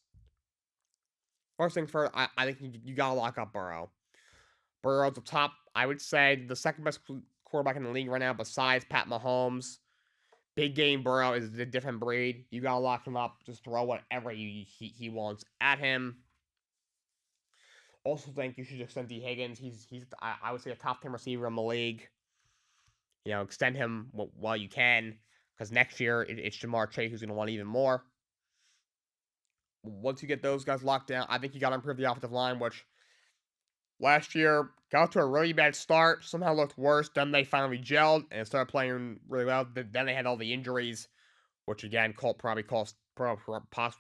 First thing first, I think you gotta lock up Burrow. Burrow's the top, I would say, the second best quarterback in the league right now, besides Pat Mahomes. Big game Burrow is a different breed. You gotta lock him up. Just throw whatever he wants at him. Also, think you should extend D Higgins. He's I would say a top 10 receiver in the league. Extend him while you can, because next year it's Jamar Chase who's going to want even more. Once you get those guys locked down, I think you got to improve the offensive line, which last year got to a really bad start. Somehow looked worse. Then they finally gelled and started playing really well. Then they had all the injuries, which again probably possibly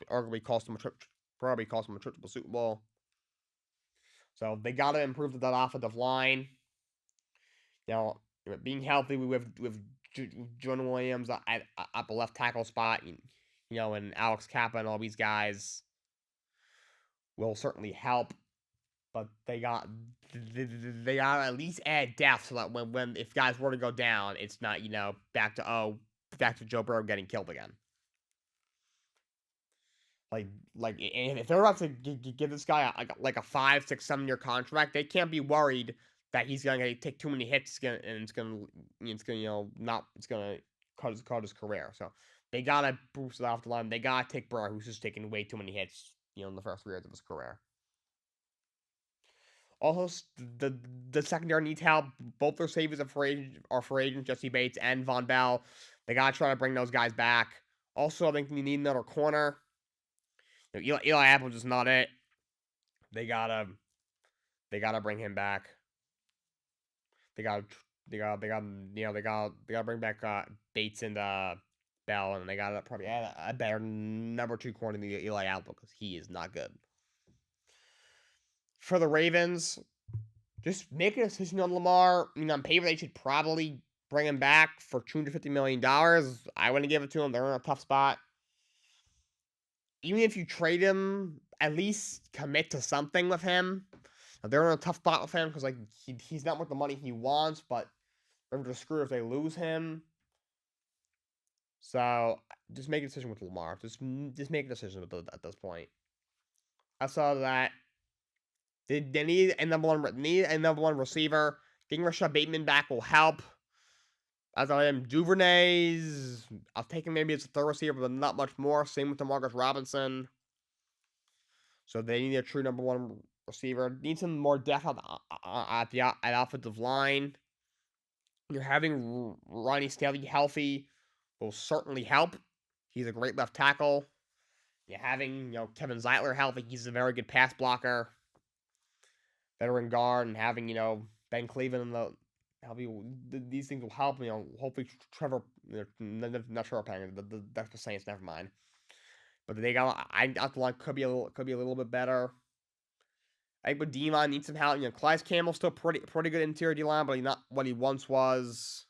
arguably cost them probably cost them a trip to the Super Bowl. So they got to improve that offensive line. You know, being healthy with Jordan Williams at the left tackle spot, and Alex Kappa and all these guys will certainly help. But they got to at least add depth so that when if guys were to go down, it's not back to Joe Burrow getting killed again. And if they're about to give this guy a 5, 6, 7 year contract, they can't be worried that he's gonna take too many hits and it's gonna cut his career. So they gotta boost it off the line. They gotta take Burrow, who's just taking way too many hits, in the first 3 years of his career. Also, the secondary needs help. Both their safeties are free agents, Jesse Bates and Von Bell. They gotta try to bring those guys back. Also, I think you need another corner. Eli Apple's just not it. They gotta bring him back. They gotta bring back Bates and Bell, and they gotta probably add a better number 2 corner than Eli Apple because he is not good. For the Ravens, just make a decision on Lamar. On paper they should probably bring him back for $250 million. I wouldn't give it to him. They're in a tough spot. Even if you trade him, at least commit to something with him. They're in a tough spot with him because he's not worth the money he wants, but they're just screwed if they lose him. So just make a decision with Lamar. Just make a decision at this point. I saw that they need a number one receiver. Getting Rashad Bateman back will help. As I am Duvernay's, I'll take him maybe as a third receiver, but not much more. Same with DeMarcus Robinson. So they need a true number one receiver. Need some more depth at offensive line. You're having Ronnie Stanley healthy will certainly help. He's a great left tackle. You're having Kevin Zeitler healthy. He's a very good pass blocker, veteran guard, and having Ben Cleveland these things will help. Hopefully Trevor, not Trevor Penning, that's the Saints. Never mind. But they got the line could be a little bit better. I think with D-line needs some help. Calais Campbell's still pretty good interior D-line, but he's not what he once was.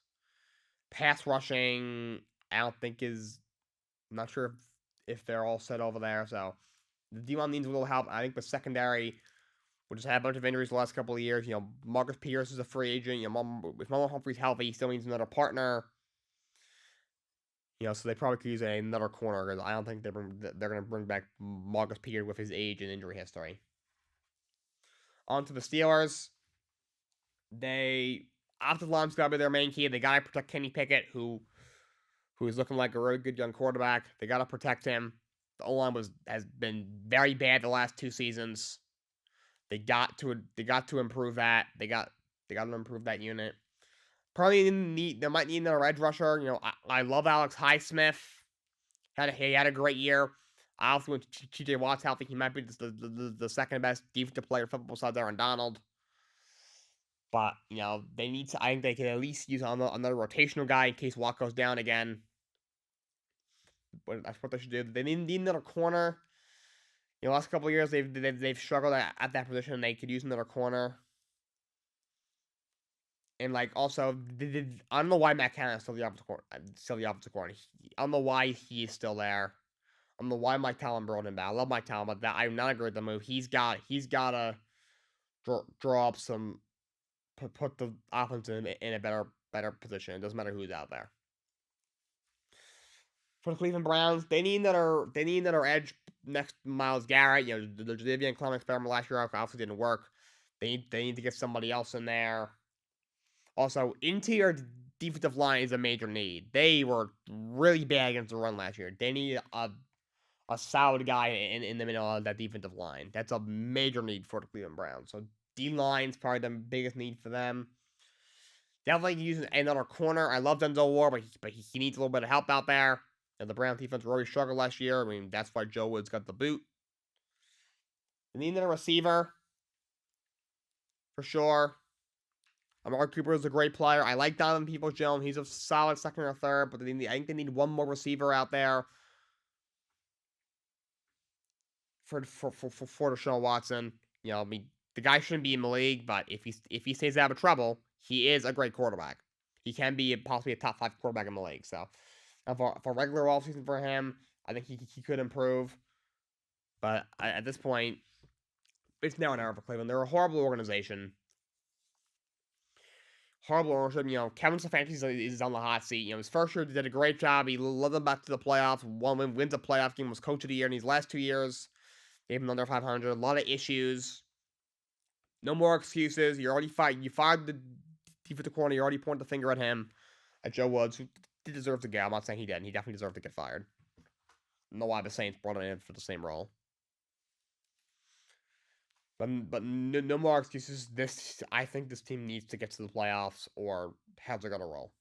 Pass rushing, I don't think is. I'm not sure if they're all set over there. So the D-line needs a little help. I think the secondary, we just had a bunch of injuries the last couple of years. Marcus Peters is a free agent. If Marlon Humphrey's healthy, he still needs another partner. So they probably could use another corner because I don't think they're going to bring back Marcus Peters with his age and injury history. On to the Steelers. Offensive line's got to be their main key. They got to protect Kenny Pickett, who is looking like a really good young quarterback. They got to protect him. The O-line has been very bad the last 2 seasons. They got to improve that. They got to improve that unit. Probably they might need another edge rusher. I love Alex Highsmith. He had a great year. I also went to TJ Watt's healthy. He might be the second best defensive player football besides Aaron Donald. But they need to. I think they can at least use another rotational guy in case Watt goes down again. But that's what they should do. They need another corner. Last couple of years they've struggled at that position. They could use another corner. And like also, I don't know why Matt Cannon is still the offensive coordinator. Still the offensive coordinator. I don't know why he's still there. I don't know why Mike Talon brought him back. I love Mike Talon, but that I'm not agree with the move. He's got to draw up some put the offense in a better position. It doesn't matter who's out there. For the Cleveland Browns, they need another edge next to Myles Garrett. The Jadeveon Clowney experiment last year obviously didn't work. They need to get somebody else in there. Also, interior defensive line is a major need. They were really bad against the run last year. They need a solid guy in the middle of that defensive line. That's a major need for the Cleveland Browns. So D line's probably the biggest need for them. Definitely using another corner. I love Denzel Ward, but he needs a little bit of help out there. And the Browns defense really struggled last year. I mean, that's why Joe Woods got the boot. They need another receiver for sure. Amari Cooper is a great player. I like Donovan Peoples-Jones. He's a solid second or third, but I think they need one more receiver out there for Deshaun Watson. I mean, the guy shouldn't be in the league, but if he stays out of trouble, he is a great quarterback. He can be possibly a top 5 quarterback in the league. So, for a regular offseason for him, I think he could improve. But at this point, it's now an hour for Cleveland. They're a horrible organization. Horrible ownership. Kevin Stefanski is on the hot seat. His first year did a great job. He led them back to the playoffs. Wins a playoff game. Was coach of the year in these last 2 years. Gave him under 500. A lot of issues. No more excuses. You already fired. You fired the defensive coordinator. You already pointed the finger at him, at Joe Woods, who did deserve to go. I'm not saying he didn't. He definitely deserved to get fired. I don't know why the Saints brought him in for the same role. But no more excuses. I think this team needs to get to the playoffs, or how's it gonna roll?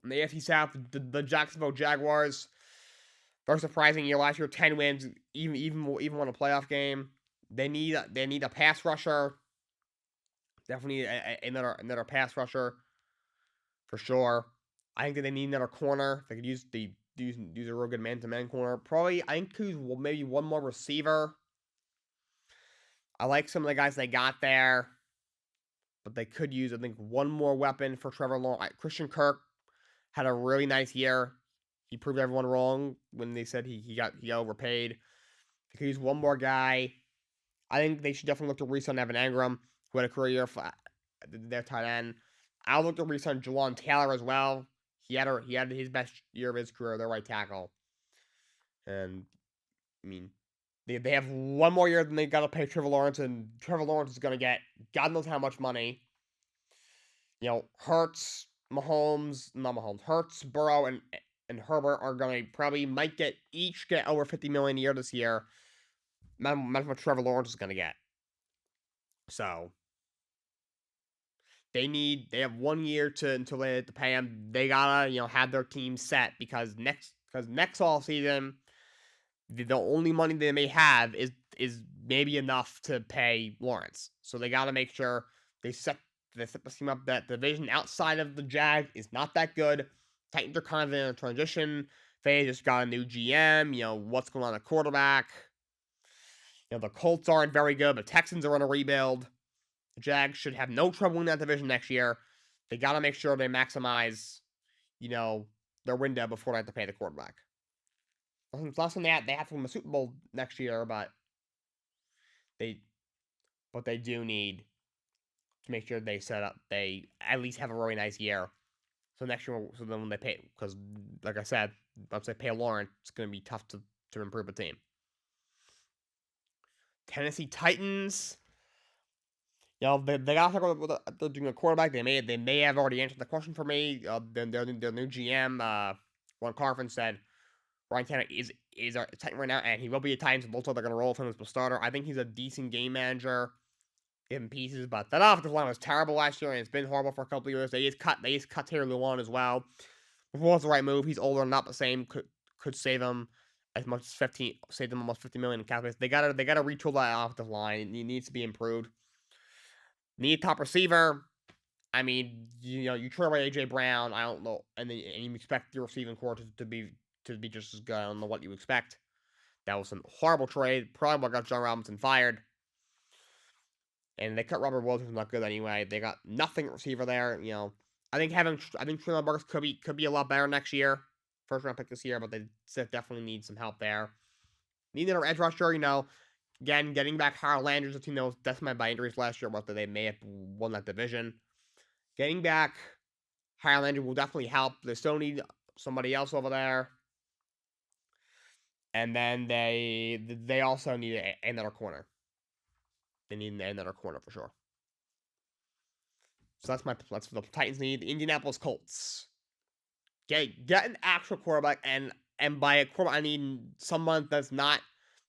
In the AFC South, the Jacksonville Jaguars, very surprising year last year, 10 wins, even won a playoff game. They need a pass rusher. Definitely another pass rusher for sure. I think that they need another corner. They could use a real good man-to-man corner. Probably, I think maybe one more receiver. I like some of the guys they got there, but they could use, I think, one more weapon for Trevor Lawrence. Christian Kirk had a really nice year. He proved everyone wrong when they said he got overpaid. They could use one more guy. I think they should definitely look to re-sign Evan Engram, who had a career year for their tight end. I'll look to re-sign Jawan Taylor as well. He had his best year of his career, their right tackle. And I mean, they have one more year than they got to pay Trevor Lawrence, and Trevor Lawrence is going to get God knows how much money. Hurts, Hurts, Burrow, and Herbert are going to probably each get over $50 million a year this year. Imagine what Trevor Lawrence is going to get. So they have 1 year until they have to pay him. They gotta have their team set because next off season, the only money they may have is maybe enough to pay Lawrence. So they gotta make sure they set the team up. That division outside of the Jags is not that good. Titans are kind of in a transition phase. Just got a new GM. What's going on at quarterback. The Colts aren't very good, but Texans are on a rebuild. The Jags should have no trouble in that division next year. They got to make sure they maximize, their window before they have to pay the quarterback. Less than that, they have to win the Super Bowl next year, but they do need to make sure they at least have a really nice year. So next year, so then when they pay, because like I said, once they pay Lawrence, it's going to be tough to improve a team. Tennessee Titans. They got to go with doing a quarterback. They may have already answered the question for me. Their new GM, Ron Carvin, said Ryan Tannehill is a Titan right now, and he will be a Titans. Also, they're going to roll with him as the starter. I think he's a decent game manager in pieces, but that offensive line was terrible last year, and it's been horrible for a couple of years. They just cut Taylor Lewan as well. It was the right move. He's older, not the same. Could save him as much as save them almost $50 million in cap space. They gotta retool that offensive line. It needs to be improved. Need a top receiver. I mean, you trade away AJ Brown. I don't know, and you expect your receiving core to be just as good. I don't know what you expect. That was a horrible trade. Probably what got John Robinson fired. And they cut Robert Woods, who's not good anyway. They got nothing at receiver there. I think Traylon Burks could be a lot better next year. First round pick this year, but they definitely need some help there. Need another edge rusher. Again, getting back Harold Landers, a team that was decimated by injuries last year, but they may have won that division. Getting back Harold Landers will definitely help. They still need somebody else over there. And then they also need another corner. They need another corner for sure. So that's what the Titans need. The Indianapolis Colts. Get an actual quarterback, and by a quarterback I mean someone that's not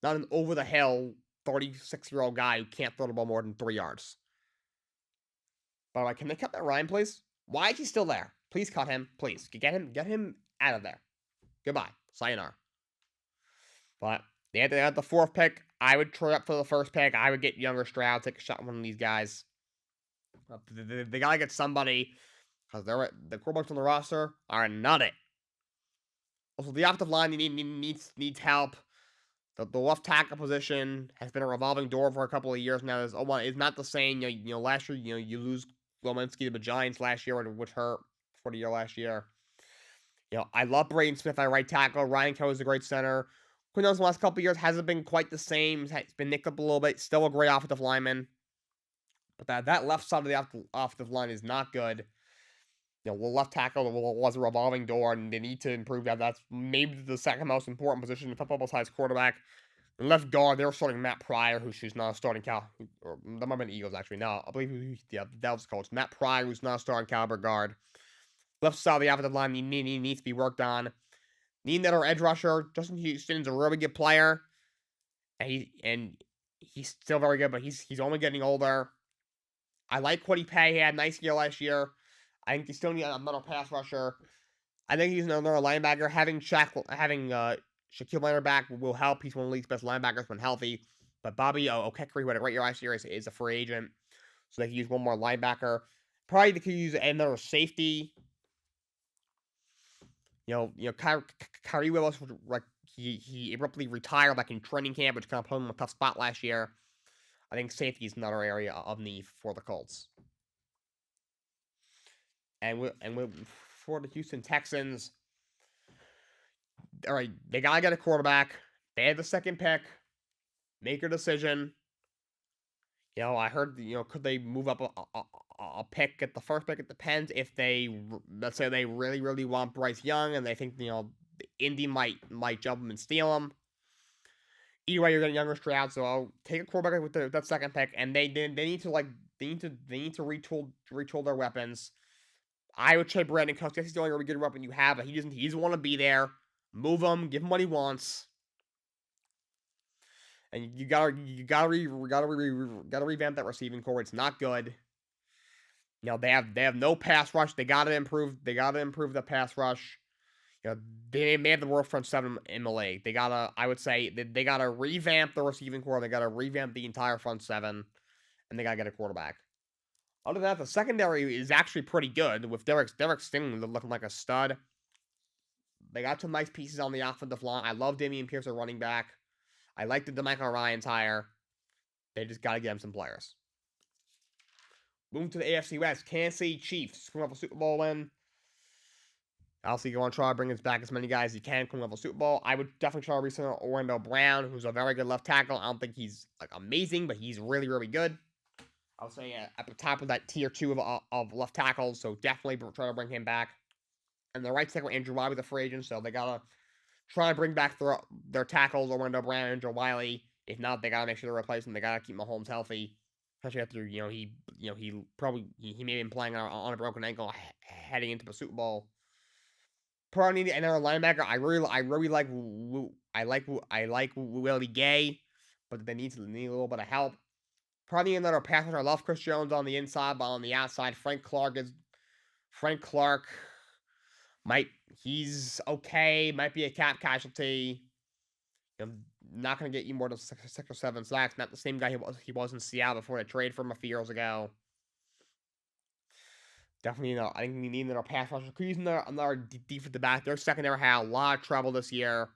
an over the hill 36-year-old guy who can't throw the ball more than 3 yards. By the way, can they cut that Ryan, please? Why is he still there? Please cut him, please. Get him out of there. Goodbye. Sayonara. But they had the 4th pick. I would trade up for the 1st pick. I would get younger Stroud, take a shot on one of these guys. They gotta get somebody, because the quarterbacks on the roster are not it. Also, the offensive line needs help. The left tackle position has been a revolving door for a couple of years now. It's not the same. Last year, you lose Lominski to the Giants last year, which hurt for the year last year. I love Braden Smith at right tackle. Ryan Coe is a great center. Quinones the last couple of years hasn't been quite the same. It's been nicked up a little bit. Still a great offensive lineman. But that left side of the offensive line is not good. The left tackle was a revolving door, and they need to improve that. That's maybe the second most important position in football besides quarterback. And left guard, they were starting Matt Pryor, who's not a starting or that might have been Eagles actually. No, I believe that was coach. Matt Pryor, who's not a starting caliber guard. Left side of the offensive line needs to be worked on. Need another edge rusher. Justin Houston's a really good player, and he's still very good, but he's only getting older. I like Quiddy Pay. He had a nice year last year. I think he still needs another pass rusher. I think he's another linebacker. Having Shaquille Leonard back will help. He's one of the league's best linebackers when healthy. But Bobby Okekere, who had a great year last year, is a free agent. So they can use one more linebacker. Probably they could use another safety. Kyrie Willis, like he abruptly retired like in training camp, which kind of put him in a tough spot last year. I think safety is another area of need for the Colts. And for the Houston Texans, all right, they gotta get a quarterback. They had the 2nd pick. Make a decision. I heard, could they move up a pick at the 1st pick? It depends. If let's say they really, really want Bryce Young and they think, Indy might jump him and steal him. Either way, you're getting younger Stroud, so I'll take a quarterback with that 2nd pick, and they need to retool their weapons. I would trade Brandon Cooks. He's the only really good weapon you have, but he doesn't want to be there. Move him, give him what he wants. And you gotta revamp that receiving core. It's not good. They have no pass rush. They gotta improve the pass rush. They may have the worst front 7 in the league. I would say they gotta revamp the receiving core. They gotta revamp the entire front 7, and they gotta get a quarterback. Other than that, the secondary is actually pretty good with Derek Stingley looking like a stud. They got some nice pieces on the offensive line. I love Dameon Pierce, a running back. I like the DeMichael Ryans hire. They just got to get him some players. Moving to the AFC West, Kansas City Chiefs coming off a Super Bowl win. Obviously, you want to try to bring back as many guys as you can coming off a Super Bowl. I would definitely try to re-sign Orlando Brown, who's a very good left tackle. I don't think he's amazing, but he's really, really good. I would say at the top of that tier 2 of left tackles, so definitely try to bring him back. And the right tackle, Andrew Wiley, the free agent, so they gotta try to bring back their tackles, Orlando Brown, Andrew Wiley. If not, they gotta make sure to replace him. They gotta keep Mahomes healthy, especially after he may have been playing on a broken ankle heading into the Super Bowl. Probably need another linebacker. I really like Willie Gay, but they need a little bit of help. Probably another pass rusher. I love Chris Jones on the inside, but on the outside, Frank Clark he's okay. Might be a cap casualty. Not going to get you more than 6 or 7 sacks. Not the same guy he was in Seattle before they trade for him a few years ago. Definitely, I think we need another pass rusher. Could use another defensive back. Their secondary had a lot of trouble this year.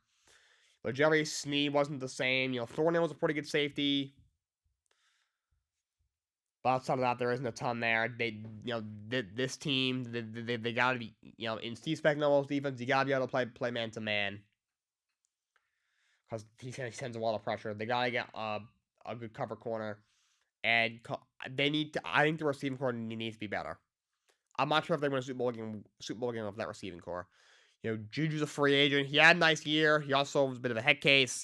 But Jerry Sneed wasn't the same. Thornhill was a pretty good safety. But outside of that, there isn't a ton there. This team, they got to be, in Steve Spagnuolo's defense, you got to be able to play man to man because he sends a lot of pressure. They got to get a good cover corner, and they need to. I think the receiving core needs to be better. I'm not sure if they win a Super Bowl game with that receiving core. Juju's a free agent. He had a nice year. He also was a bit of a head case.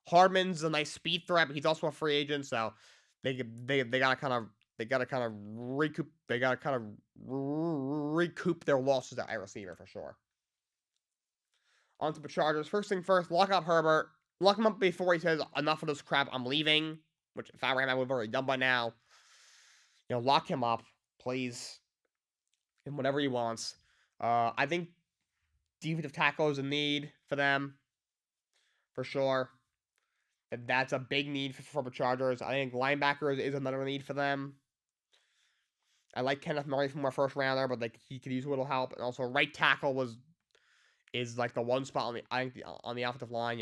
Hardman's a nice speed threat, but he's also a free agent, so they gotta kind of recoup their losses at receiver for sure. On to the Chargers. First thing first, lock up Herbert. Lock him up before he says enough of this crap. I'm leaving. Which if I were him, I would have already done by now. Lock him up, please, and whatever he wants. I think defensive tackle is a need for them, for sure. That's a big need for the Chargers. I think linebackers is another need for them. I like Kenneth Murray from our first rounder, but he could use a little help. And also, right tackle is like the one spot on the offensive line.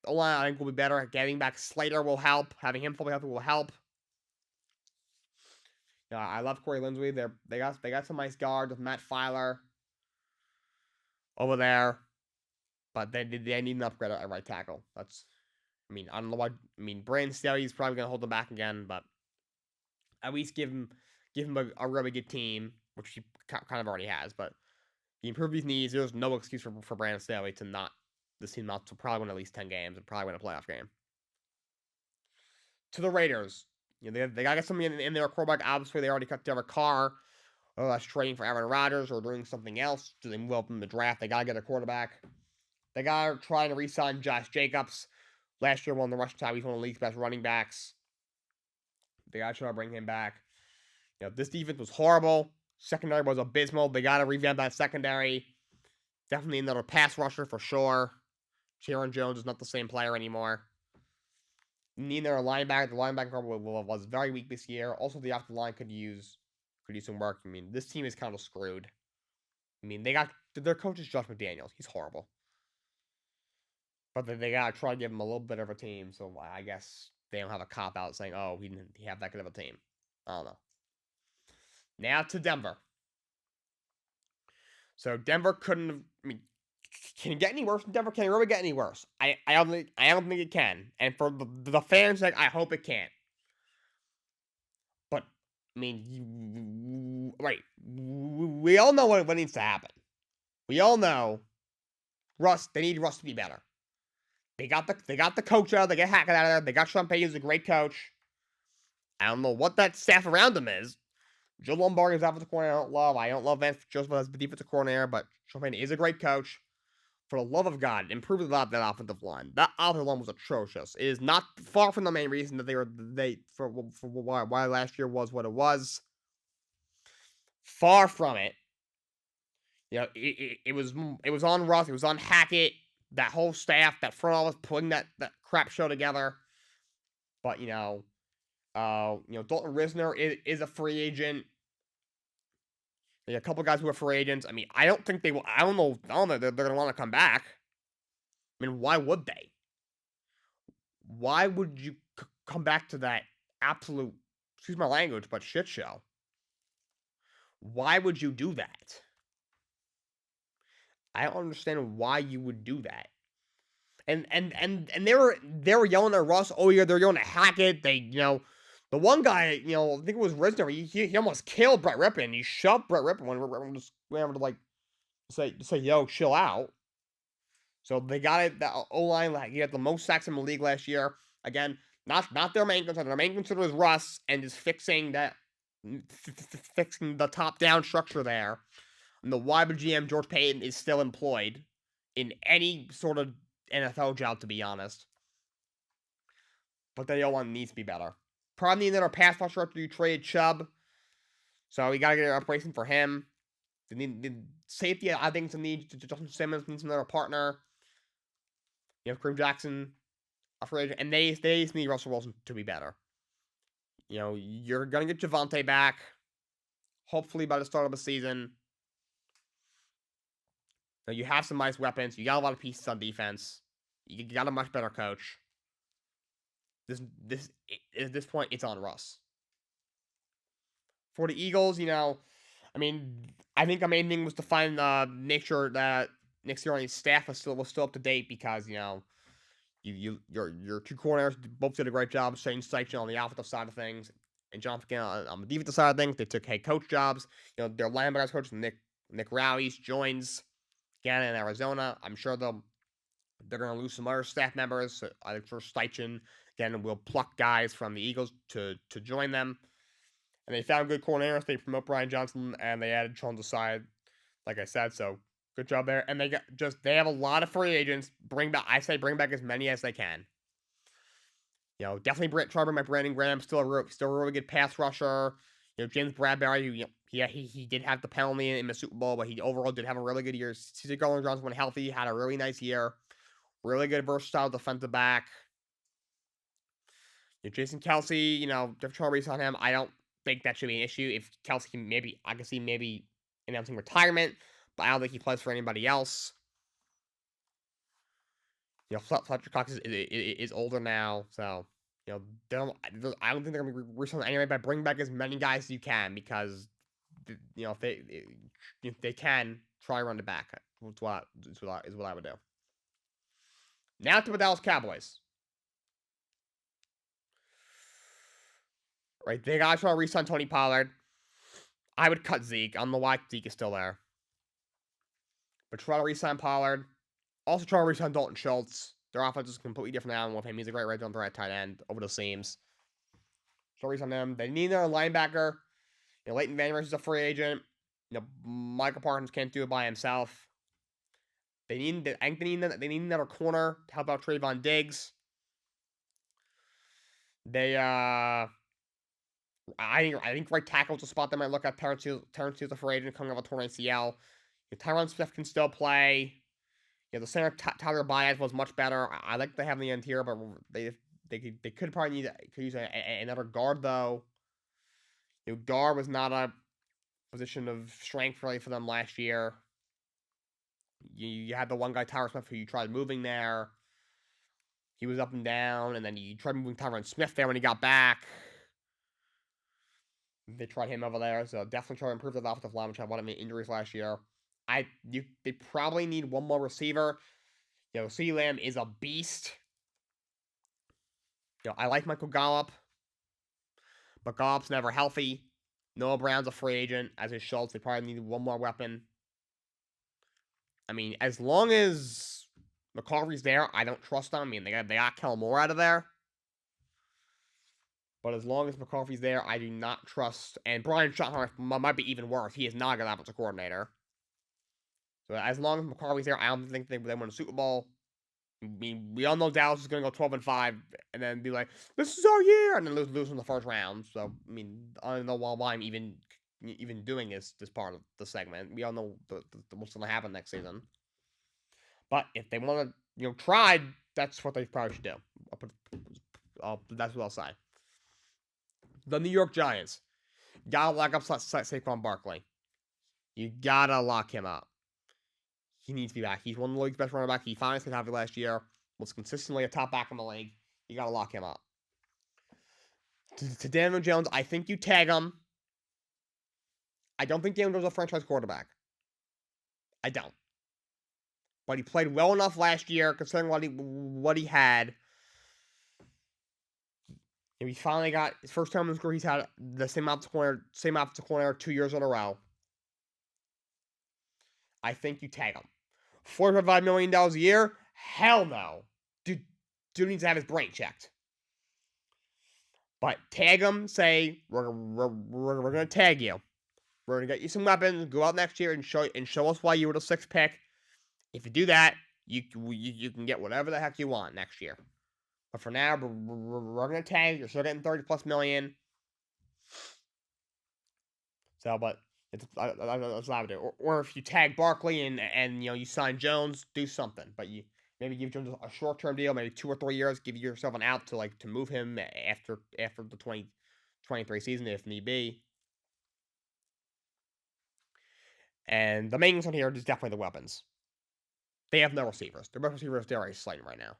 The line I think will be better. Getting back Slater will help. Having him fully healthy will help. I love Corey Linsley. They got some nice guards with Matt Filer over there, but they need an upgrade at right tackle. I don't know what. Brandon Staley's probably gonna hold them back again, but at least give him a really good team, which he kind of already has. But he improved these needs. There's no excuse for Brandon Staley to this team not to probably win at least 10 games and probably win a playoff game. To the Raiders, they gotta get something in their quarterback. Obviously, they already cut Derek Carr. Whether that's trading for Aaron Rodgers or doing something else, do they move up in the draft? They gotta get a quarterback. They gotta try to re-sign Josh Jacobs. Last year won the rushing title. He's one of the league's best running backs. They gotta try to bring him back. This defense was horrible. Secondary was abysmal. They gotta revamp that secondary. Definitely another pass rusher for sure. Sharon Jones is not the same player anymore. Neither a linebacker. The linebacker was very weak this year. Also, the offensive line could use some work. This team is kind of screwed. They got their coach is Josh McDaniels. He's horrible. But they gotta try to give him a little bit of a team. So I guess they don't have a cop out saying, "Oh, he didn't have that good of a team." I don't know. Now to Denver. So Denver couldn't. Can it get any worse in Denver? Can it really get any worse? I don't think it can. And for the fans' sake, I hope it can't. But right? We all know what needs to happen. We all know Russ. They need Russ to be better. They got the coach out. They get Hackett out of there. They got Sean Payton, who's a great coach. I don't know what that staff around him is. Joe Lombardi is offensive coordinator. I don't love Vance Joseph as the defensive coordinator, but Sean Payton is a great coach. For the love of God, improve that offensive line. That offensive line was atrocious. It is not far from the main reason that for why last year was what it was. Far from it. It was on Russ. It was on Hackett. That whole staff, that front office, putting that crap show together. But Dalton Risner is a free agent. A couple guys who are free agents. I don't think they will. I don't know. They're going to want to come back. Why would they? Why would you come back to that absolute, excuse my language, but shit show? Why would you do that? I don't understand why you would do that. And they were yelling at Russ. Oh yeah, they're yelling at Hackett. The one guy, I think it was Risner. He almost killed Brett Rippon. He shoved Brett Rippon when Rippon just went over to say, yo, chill out. So they got it. The O-line, he had the most sacks in the league last year. Again, not their main concern. Their main concern was Russ and just fixing the top-down structure there. And the wide GM, George Payton, is still employed in any sort of NFL job, to be honest. But the O-line needs to be better. Probably need another pass rusher after you trade Chubb. So we got to get a replacement for him. The safety, I think, is a need. Justin Simmons needs another partner. You have Kareem Jackson, a free agent. And they need Russell Wilson to be better. You're going to get Javonte back. Hopefully by the start of the season. You have some nice weapons. You got a lot of pieces on defense. You got a much better coach. At this point, it's on Russ. For the Eagles, I mean, I think the main thing was to make sure that Nick Sirianni's staff was still up to date because your two corners both did a great job. Shane Steichen on the offensive side of things, and John McGinn on the defensive side of things. They took head coach jobs. Their linebackers coach Nick Rowley joins again in Arizona. I'm sure they're going to lose some other staff members. I think for Steichen again will pluck guys from the Eagles to join them. And they found good coordinators. They promote Brian Johnson, and they added Sean Desai, like I said. So good job there. And they have a lot of free agents. Bring back as many as they can. Definitely try to bring back Brandon Graham. Still a really good pass rusher. James Bradbury. He did have the penalty in the Super Bowl, but he overall did have a really good year. C.J. Gardner-Johnson, when healthy, had a really nice year. Really good versatile defensive back. Jason Kelsey, they're trying to resign him. I don't think that should be an issue. If Kelsey I can see maybe announcing retirement, but I don't think he plays for anybody else. Fletcher Cox is older now, so I don't think they're gonna be resigning anyway. But bring back as many guys as you can because if they can try to run it back. Is what I would do. Now to the Dallas Cowboys. Right, they gotta try to re-sign Tony Pollard. I would cut Zeke. I don't know why Zeke is still there. But try to re-sign Pollard. Also try to re-sign Dalton Schultz. Their offense is completely different now with him. He's a great red zone threat tight end over the seams. Try to re-sign them. They need another linebacker. Leighton Van Der Esch is a free agent. Michael Parsons can't do it by himself. I think they need another corner to help out Trayvon Diggs. I think right tackle's a spot they might look at. Terrence Hill's a free agent coming off a torn ACL. Tyron Smith can still play. The center Tyler Baez was much better. I like they have the interior, but they could probably use another guard though. Guard was not a position of strength really for them last year. You had the one guy Tyron Smith who you tried moving there. He was up and down, and then you tried moving Tyron Smith there when he got back. They tried him over there, so definitely try to improve the offensive line, which had a lot of injuries last year. They probably need one more receiver. CeeDee Lamb is a beast. I like Michael Gallup, but Gallup's never healthy. Noah Brown's a free agent, as is Schultz. They probably need one more weapon. I mean, as long as McCaffrey's there, I don't trust them. I mean, they got Kellen Moore out of there. But as long as McCarthy's there, I do not trust. And Brian Schottenheimer might be even worse. He is not a good offensive coordinator. So as long as McCarthy's there, I don't think they win a Super Bowl. I mean, we all know Dallas is going to go 12-5, and then be like, "This is our year," and then lose in the first round. So I mean, I don't know why I'm even doing this part of the segment. We all know what's going to happen next season. But if they want to, try, that's what they probably should do. That's what I'll say. The New York Giants. Gotta lock up Saquon Barkley. You gotta lock him up. He needs to be back. He's one of the league's best running back. He finally stayed healthy last year. Was consistently a top back in the league. You gotta lock him up. To Daniel Jones, I think you tag him. I don't think Daniel Jones is a franchise quarterback. I don't. But he played well enough last year, considering what he had. He finally got his first time in his career. He's had the same offensive coordinator 2 years in a row. I think you tag him. $45 million a year? Hell no. Dude needs to have his brain checked. But tag him, say, we're going to tag you. We're going to get you some weapons, go out next year and show us why you were the 6th pick. If you do that, you can get whatever the heck you want next year. But for now, we're going to tag. You're still getting $30+ million. So, but that's what I would do. Or if you tag Barkley and you sign Jones, do something. But you maybe give Jones a short-term deal, maybe 2 or 3 years. Give yourself an out to move him after the 2023 season if need be. And the main concern here is definitely the weapons. They have no receivers. Their best receiver is Darius Slayton right now.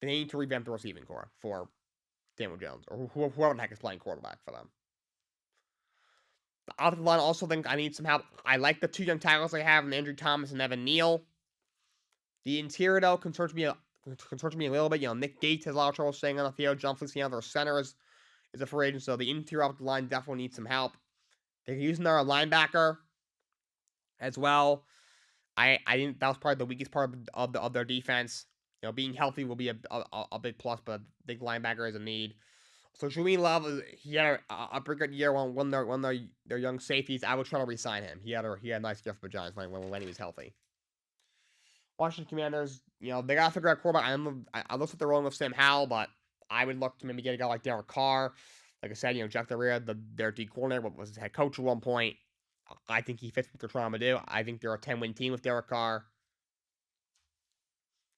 They need to revamp the receiving core for Daniel Jones or whoever the heck is playing quarterback for them. The offensive line also think I need some help. I like the two young tackles I have in Andrew Thomas and Evan Neal. The interior, though, concerns me a little bit. Nick Gates has a lot of trouble staying on the field. John Feliciano, their center, is a free agent, so the interior of the line definitely needs some help. They're using their linebacker as well. I think that was probably the weakest part of their defense. Being healthy will be a big plus, but big linebacker is a need. So Julian Love, he had a pretty good year when their young safeties. I would try to re-sign him. He had a nice gift for Giants when he was healthy. Washington Commanders, they gotta figure out quarterback. I looked at the rolling with Sam Howell, but I would look to maybe get a guy like Derek Carr. Like I said, Jeff Derrida, their D coordinator, was his head coach at one point. I think he fits what they're trying to do. I think they're a 10-win team with Derek Carr.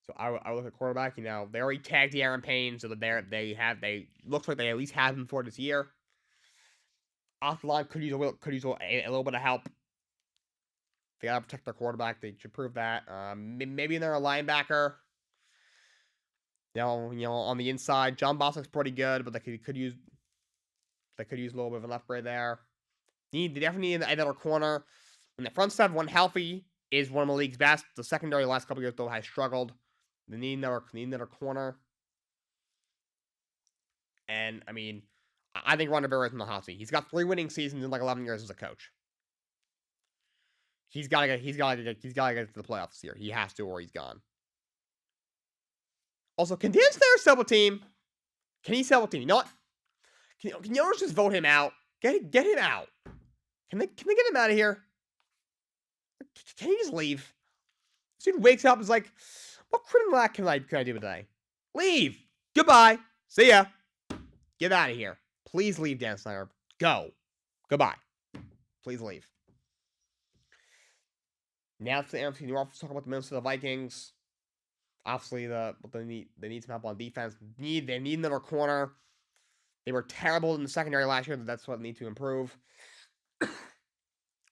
So I look at quarterback. They already tagged the Aaron Payne, so that they looks like they at least have him for this year. Off the line could use a little bit of help. They gotta protect their quarterback. They should prove that. Maybe they're a linebacker. On the inside, John Bostic's pretty good, but they could use a little bit of an upgrade there. They definitely need another corner. And the front seven, when healthy, is one of the league's best. The secondary the last couple years, though, has struggled. They need another corner. And, I think Ron Rivera is in the hot seat. He's got 3 winning seasons in 11 years as a coach. He's gotta get to the playoffs this year. He has to, or he's gone. Also, can Dan Snyder sell a team? Can he sell a team? You know what? Can the owners just vote him out? Get him out. Can they get him out of here? Can he just leave? This dude wakes up and is like, what criminal act can I do today? Leave. Goodbye. See ya. Get out of here. Please leave, Dan Snyder. Go. Goodbye. Please leave. Now to the NFC North. Let's talk about the Minnesota Vikings. Obviously, they need some help on defense. They need another corner. They were terrible in the secondary last year. That's what they need to improve.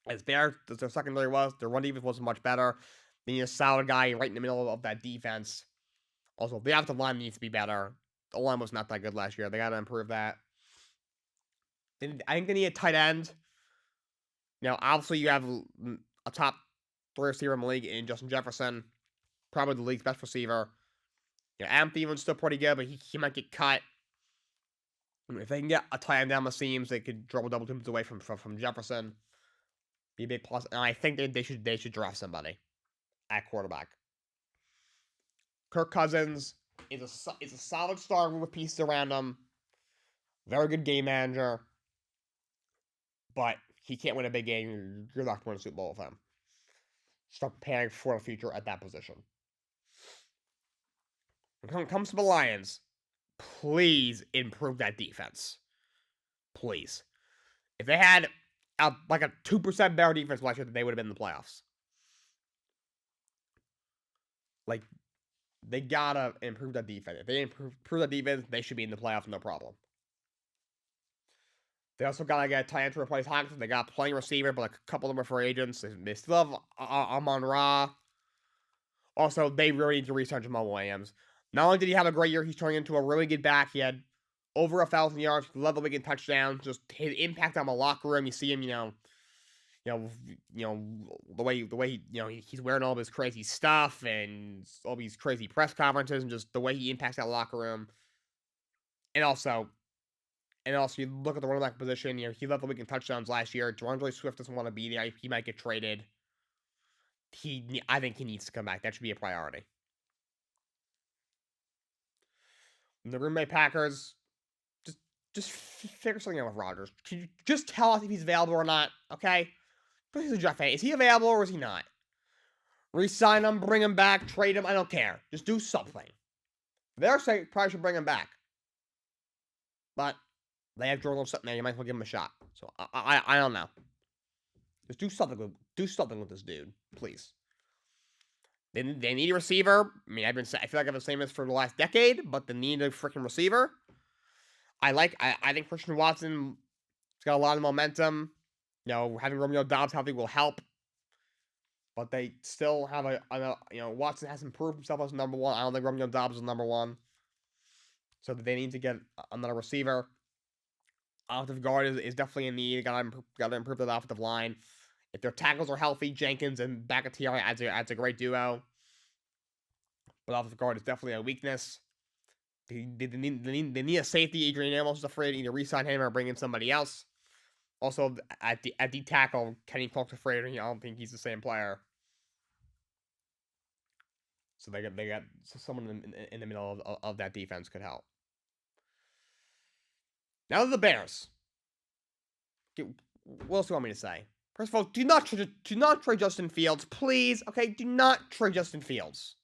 As bad as their secondary was, their run defense wasn't much better. They need a solid guy right in the middle of that defense. Also, the offensive line needs to be better. The line was not that good last year. They got to improve that. I think they need a tight end. Obviously, you have a top 3 receiver in the league in Justin Jefferson. Probably the league's best receiver. Adam Thielen's still pretty good, but he might get cut. If they can get a tight end down the seams, they could dribble double teams away from Jefferson. Be a big plus. And I think they should draft somebody at quarterback. Kirk Cousins is a solid starter with pieces around him. Very good game manager. But he can't win a big game. You're not going to win a Super Bowl with him. Start preparing for the future at that position. When it comes to the Lions, please improve that defense. Please. If they had a 2% better defense last year, they would have been in the playoffs. They gotta improve that defense. If they improve that defense, they should be in the playoffs, no problem. They also gotta get a tight end to replace Hawkinson. They got plenty of receiver, but a couple of them are free agents. They still have Amon-Ra. Also, they really need to re-sign Jamal Williams. Not only did he have a great year, he's turning into a really good back. He had over 1,000 yards, led the league in touchdowns. Just his impact on the locker room. You see him, the way he's wearing all this crazy stuff and all these crazy press conferences, and just the way he impacts that locker room. And also, you look at the running back position. He led the league in touchdowns last year. DeAndre Swift doesn't want to be there. He might get traded. I think he needs to come back. That should be a priority. The Green Bay Packers, just figure something out with Rodgers. Can you just tell us if he's available or not? Okay. Is he available or is he not? Resign him, bring him back, trade him. I don't care. Just do something. They're saying probably should bring him back. But they have Jordan sitting there. You might as well give him a shot. So I don't know. Just do something with this dude, please. They need a receiver. I feel like I've been saying this for the last decade, but they need a freaking receiver. I think Christian Watson has got a lot of momentum. Having Romeo Doubs healthy will help. But they still have Watson has improved himself as number 1. I don't think Romeo Doubs is number 1. So they need to get another receiver. Offensive guard is definitely a need. Gotta improve the offensive line. If their tackles are healthy, Jenkins and Bakatieri adds a great duo. But offensive guard is definitely a weakness. They need a safety. Adrian Amos is afraid to either re-sign him or bring in somebody else. Also, at the tackle, Kenny Clark's afraid. I don't think he's the same player. So they got someone in the middle of that defense could help. Now the Bears. What else do you want me to say? First of all, do not trade Justin Fields, please. Okay, do not trade Justin Fields.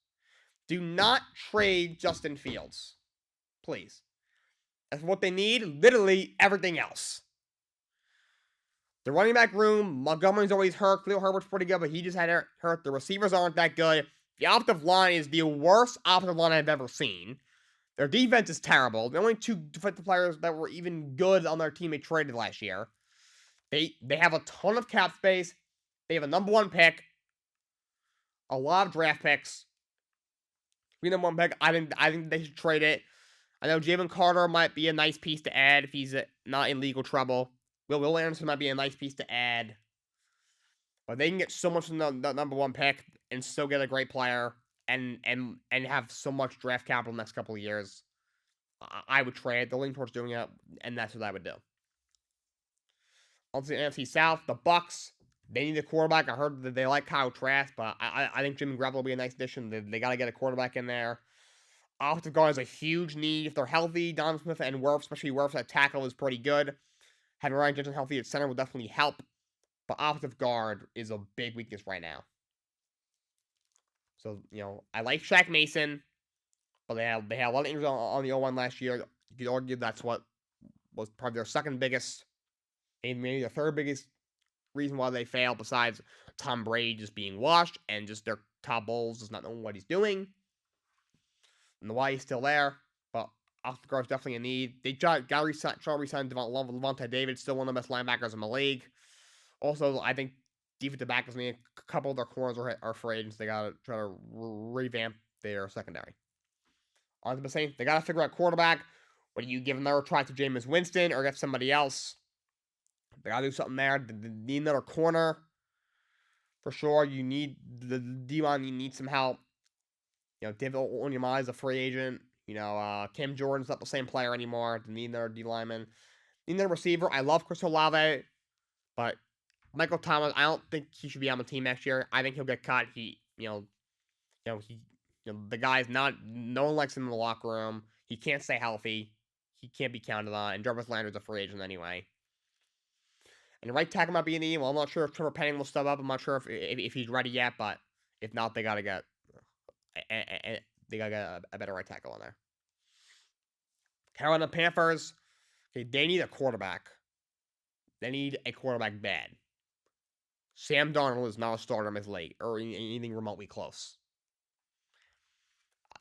Do not trade Justin Fields, please. That's what they need. Literally everything else. The running back room, Montgomery's always hurt. Khalil Herbert's pretty good, but he just had hurt. The receivers aren't that good. The offensive line is the worst offensive line I've ever seen. Their defense is terrible. The only two defensive players that were even good on their team they traded last year. They have a ton of cap space. They have a number 1 pick. A lot of draft picks. Be number 1 pick. I think they should trade it. I know Jalen Carter might be a nice piece to add if he's not in legal trouble. Will Anderson might be a nice piece to add. But they can get so much from the number 1 pick and still get a great player and have so much draft capital in the next couple of years. I would trade. They're leaning towards doing it, and that's what I would do. On to the NFC South, the Bucks. They need a quarterback. I heard that they like Kyle Trask, but I think Jimmy Garoppolo will be a nice addition. They got to get a quarterback in there. Offensive guard is a huge need. If they're healthy, Donovan Smith and Wirfs, especially Wirfs at tackle, is pretty good. Having Ryan Jensen healthy at center will definitely help. But offensive guard is a big weakness right now. So, I like Shaq Mason, but they had a lot of injuries on the O-line last year. You could argue that's what was probably their second biggest, and maybe the third biggest reason why they failed, besides Tom Brady just being washed and just their Todd Bowles just not knowing what he's doing. And why he's still there. But offensive guard is definitely a need. They got to resign Levante David, still one of the best linebackers in the league. Also, I think defensive backers need a couple of their corners are free agents. They got to try to revamp their secondary. On to the same, they got to figure out quarterback. Whether you give another try to Jameis Winston or get somebody else. They got to do something there. They need another corner. For sure, you need the D-line. You need some help. David Onyemata is a free agent. Cam Jordan's not the same player anymore. They need another D lineman. Need another receiver. I love Chris Olave, but Michael Thomas, I don't think he should be on the team next year. I think he'll get cut. The guy's not. No one likes him in the locker room. He can't stay healthy. He can't be counted on. And Jarvis Landry's a free agent anyway. And the right tackle might be in the Well, I'm not sure if Trevor Penning will step up. I'm not sure if he's ready yet, but if not, they gotta get a better right tackle in there. Carolina Panthers, okay, they need a quarterback. They need a quarterback bad. Sam Darnold is not a starter in his league or anything remotely close.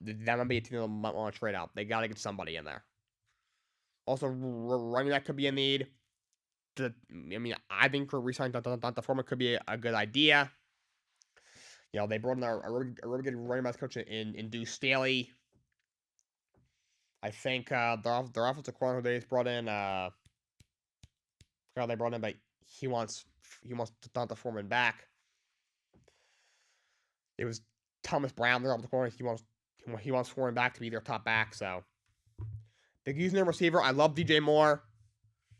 That might be a team that might want to trade out. They gotta get somebody in there. Also, running back could be a need. I think for re-signing Dante Foreman could be a good idea. They brought in a really good running back coach in Deuce Staley. I think their offensive coordinator they just brought in. They brought in, but he wants Dante Foreman back. It was Thomas Brown, their offensive coordinator. He wants Foreman back to be their top back. So they're using their receiver. I love DJ Moore.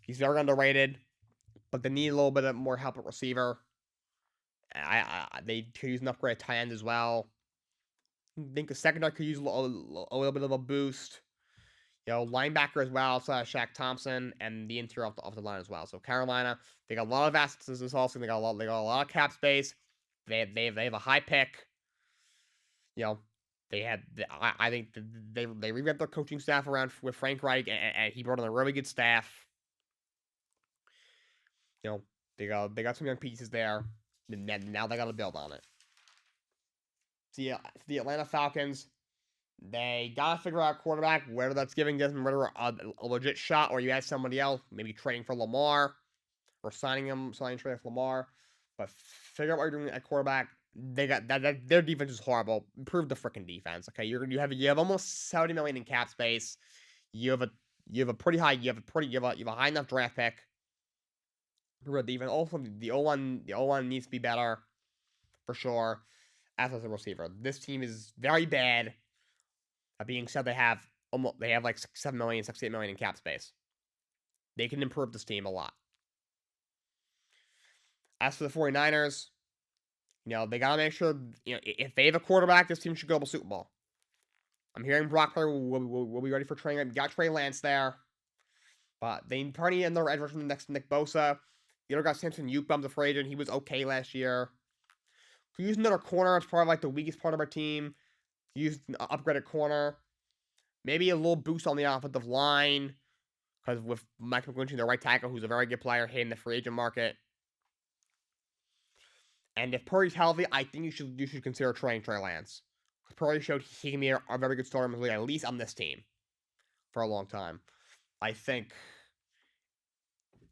He's very underrated, but they need a little bit of more help at receiver. They could use an upgrade at tight end as well. I think the secondary could use a little bit of a boost. Linebacker as well, Shaq Thompson, and the interior of the line as well. So Carolina, they got a lot of assets this offseason. They got a lot of cap space. They have a high pick. I think they revamped their coaching staff around with Frank Reich, and he brought in a really good staff. They got some young pieces there. Now they got to build on it. The Atlanta Falcons, they got to figure out quarterback, whether that's giving Desmond Ridder a legit shot or you add somebody else, maybe trading for Lamar or signing trading for Lamar. But figure out what you're doing at quarterback. They got that their defense is horrible. Improve the freaking defense. Okay, you have almost $70 million in cap space. You have you have a pretty high, you have a high enough draft pick. Even also the O line needs to be better for sure. As a receiver, this team is very bad. That being said, they have like 6, 7 million, 6, 8 million in cap space. They can improve this team a lot. As for the 49ers, they gotta make sure, if they have a quarterback, this team should go to the Super Bowl. I'm hearing Brock Purdy will be ready for training. Got Trey Lance there. But they probably need another edge rusher next to Nick Bosa. The other guy, Samson Ukebum's a free agent. He was okay last year. Could use another corner. It's probably like the weakest part of our team. Use an upgraded corner. Maybe a little boost on the offensive line. Because with Mike McGlinchey, the right tackle, who's a very good player, hitting the free agent market. And if Purdy's healthy, I think you should consider trading Trey Lance. Because Purdy showed he can be a very good starter in the league, at least on this team, for a long time. I think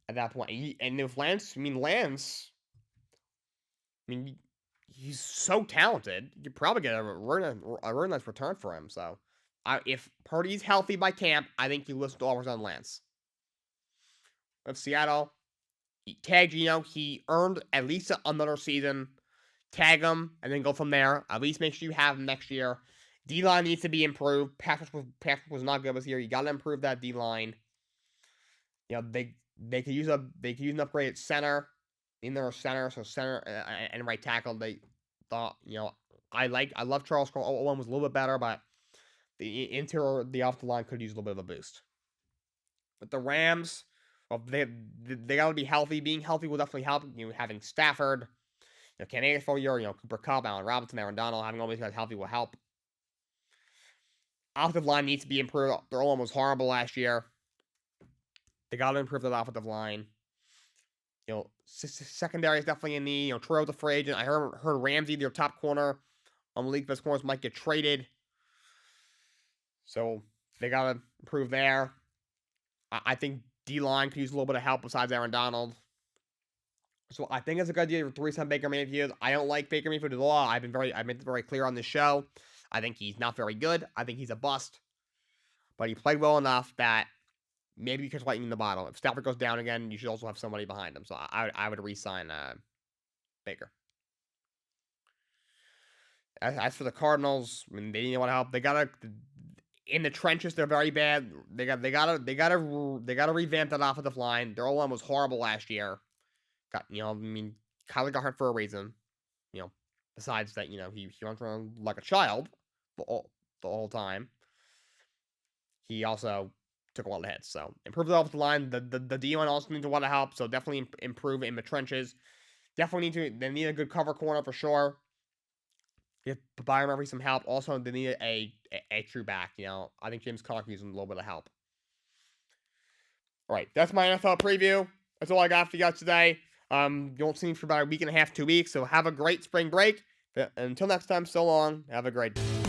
at that point, and if Lance, he's so talented. You could probably get a really nice return for him. So, if Purdy's healthy by camp, I think you listen to offers on Lance. Of Seattle, tag Gino. He earned at least another season. Tag him and then go from there. At least make sure you have him next year. D-line needs to be improved. Patrick was not good this year. You got to improve that D-line. They could use an upgraded center in their center. So center and right tackle. They thought I love Charles Cole. O1 was a little bit better, but the interior, the off the line could use a little bit of a boost. But the Rams, well, they got to be healthy. Being healthy will definitely help. Having Stafford, Ken Akers for a year, Cooper Kupp, Allen Robinson, Aaron Donald, having all these guys healthy will help. Offensive line needs to be improved. Their O-line was horrible last year. They got to improve that offensive line. Secondary is definitely in need. Troy's a free agent. I heard Ramsey, their top corner on the league best corners, might get traded. So they got to improve there. I think D-line could use a little bit of help besides Aaron Donald. So I think it's a good idea to resign Baker Mayfield. I don't like Baker Mayfield at all. I've been very clear on this show. I think he's not very good. I think he's a bust. But he played well enough that maybe you can lighten the bottle. If Stafford goes down again, you should also have somebody behind him. So I would re-sign Baker. As for the Cardinals, they didn't want to help. They gotta in the trenches. They're very bad. They gotta revamp that offensive line. Their O-line was horrible last year. Kyler got hurt for a reason. Besides that, he runs around like a child the whole time. He also took a lot of hits. So improve the offensive line. The D-line also needs a lot of help. So definitely improve in the trenches. They need a good cover corner for sure. Give Byron Murphy some help. Also, they need a true back. I think James Conner needs a little bit of help. All right, that's my NFL preview. That's all I got for you guys today. You won't see me for about a week and a half, 2 weeks. So have a great spring break. Until next time, so long. Have a great day.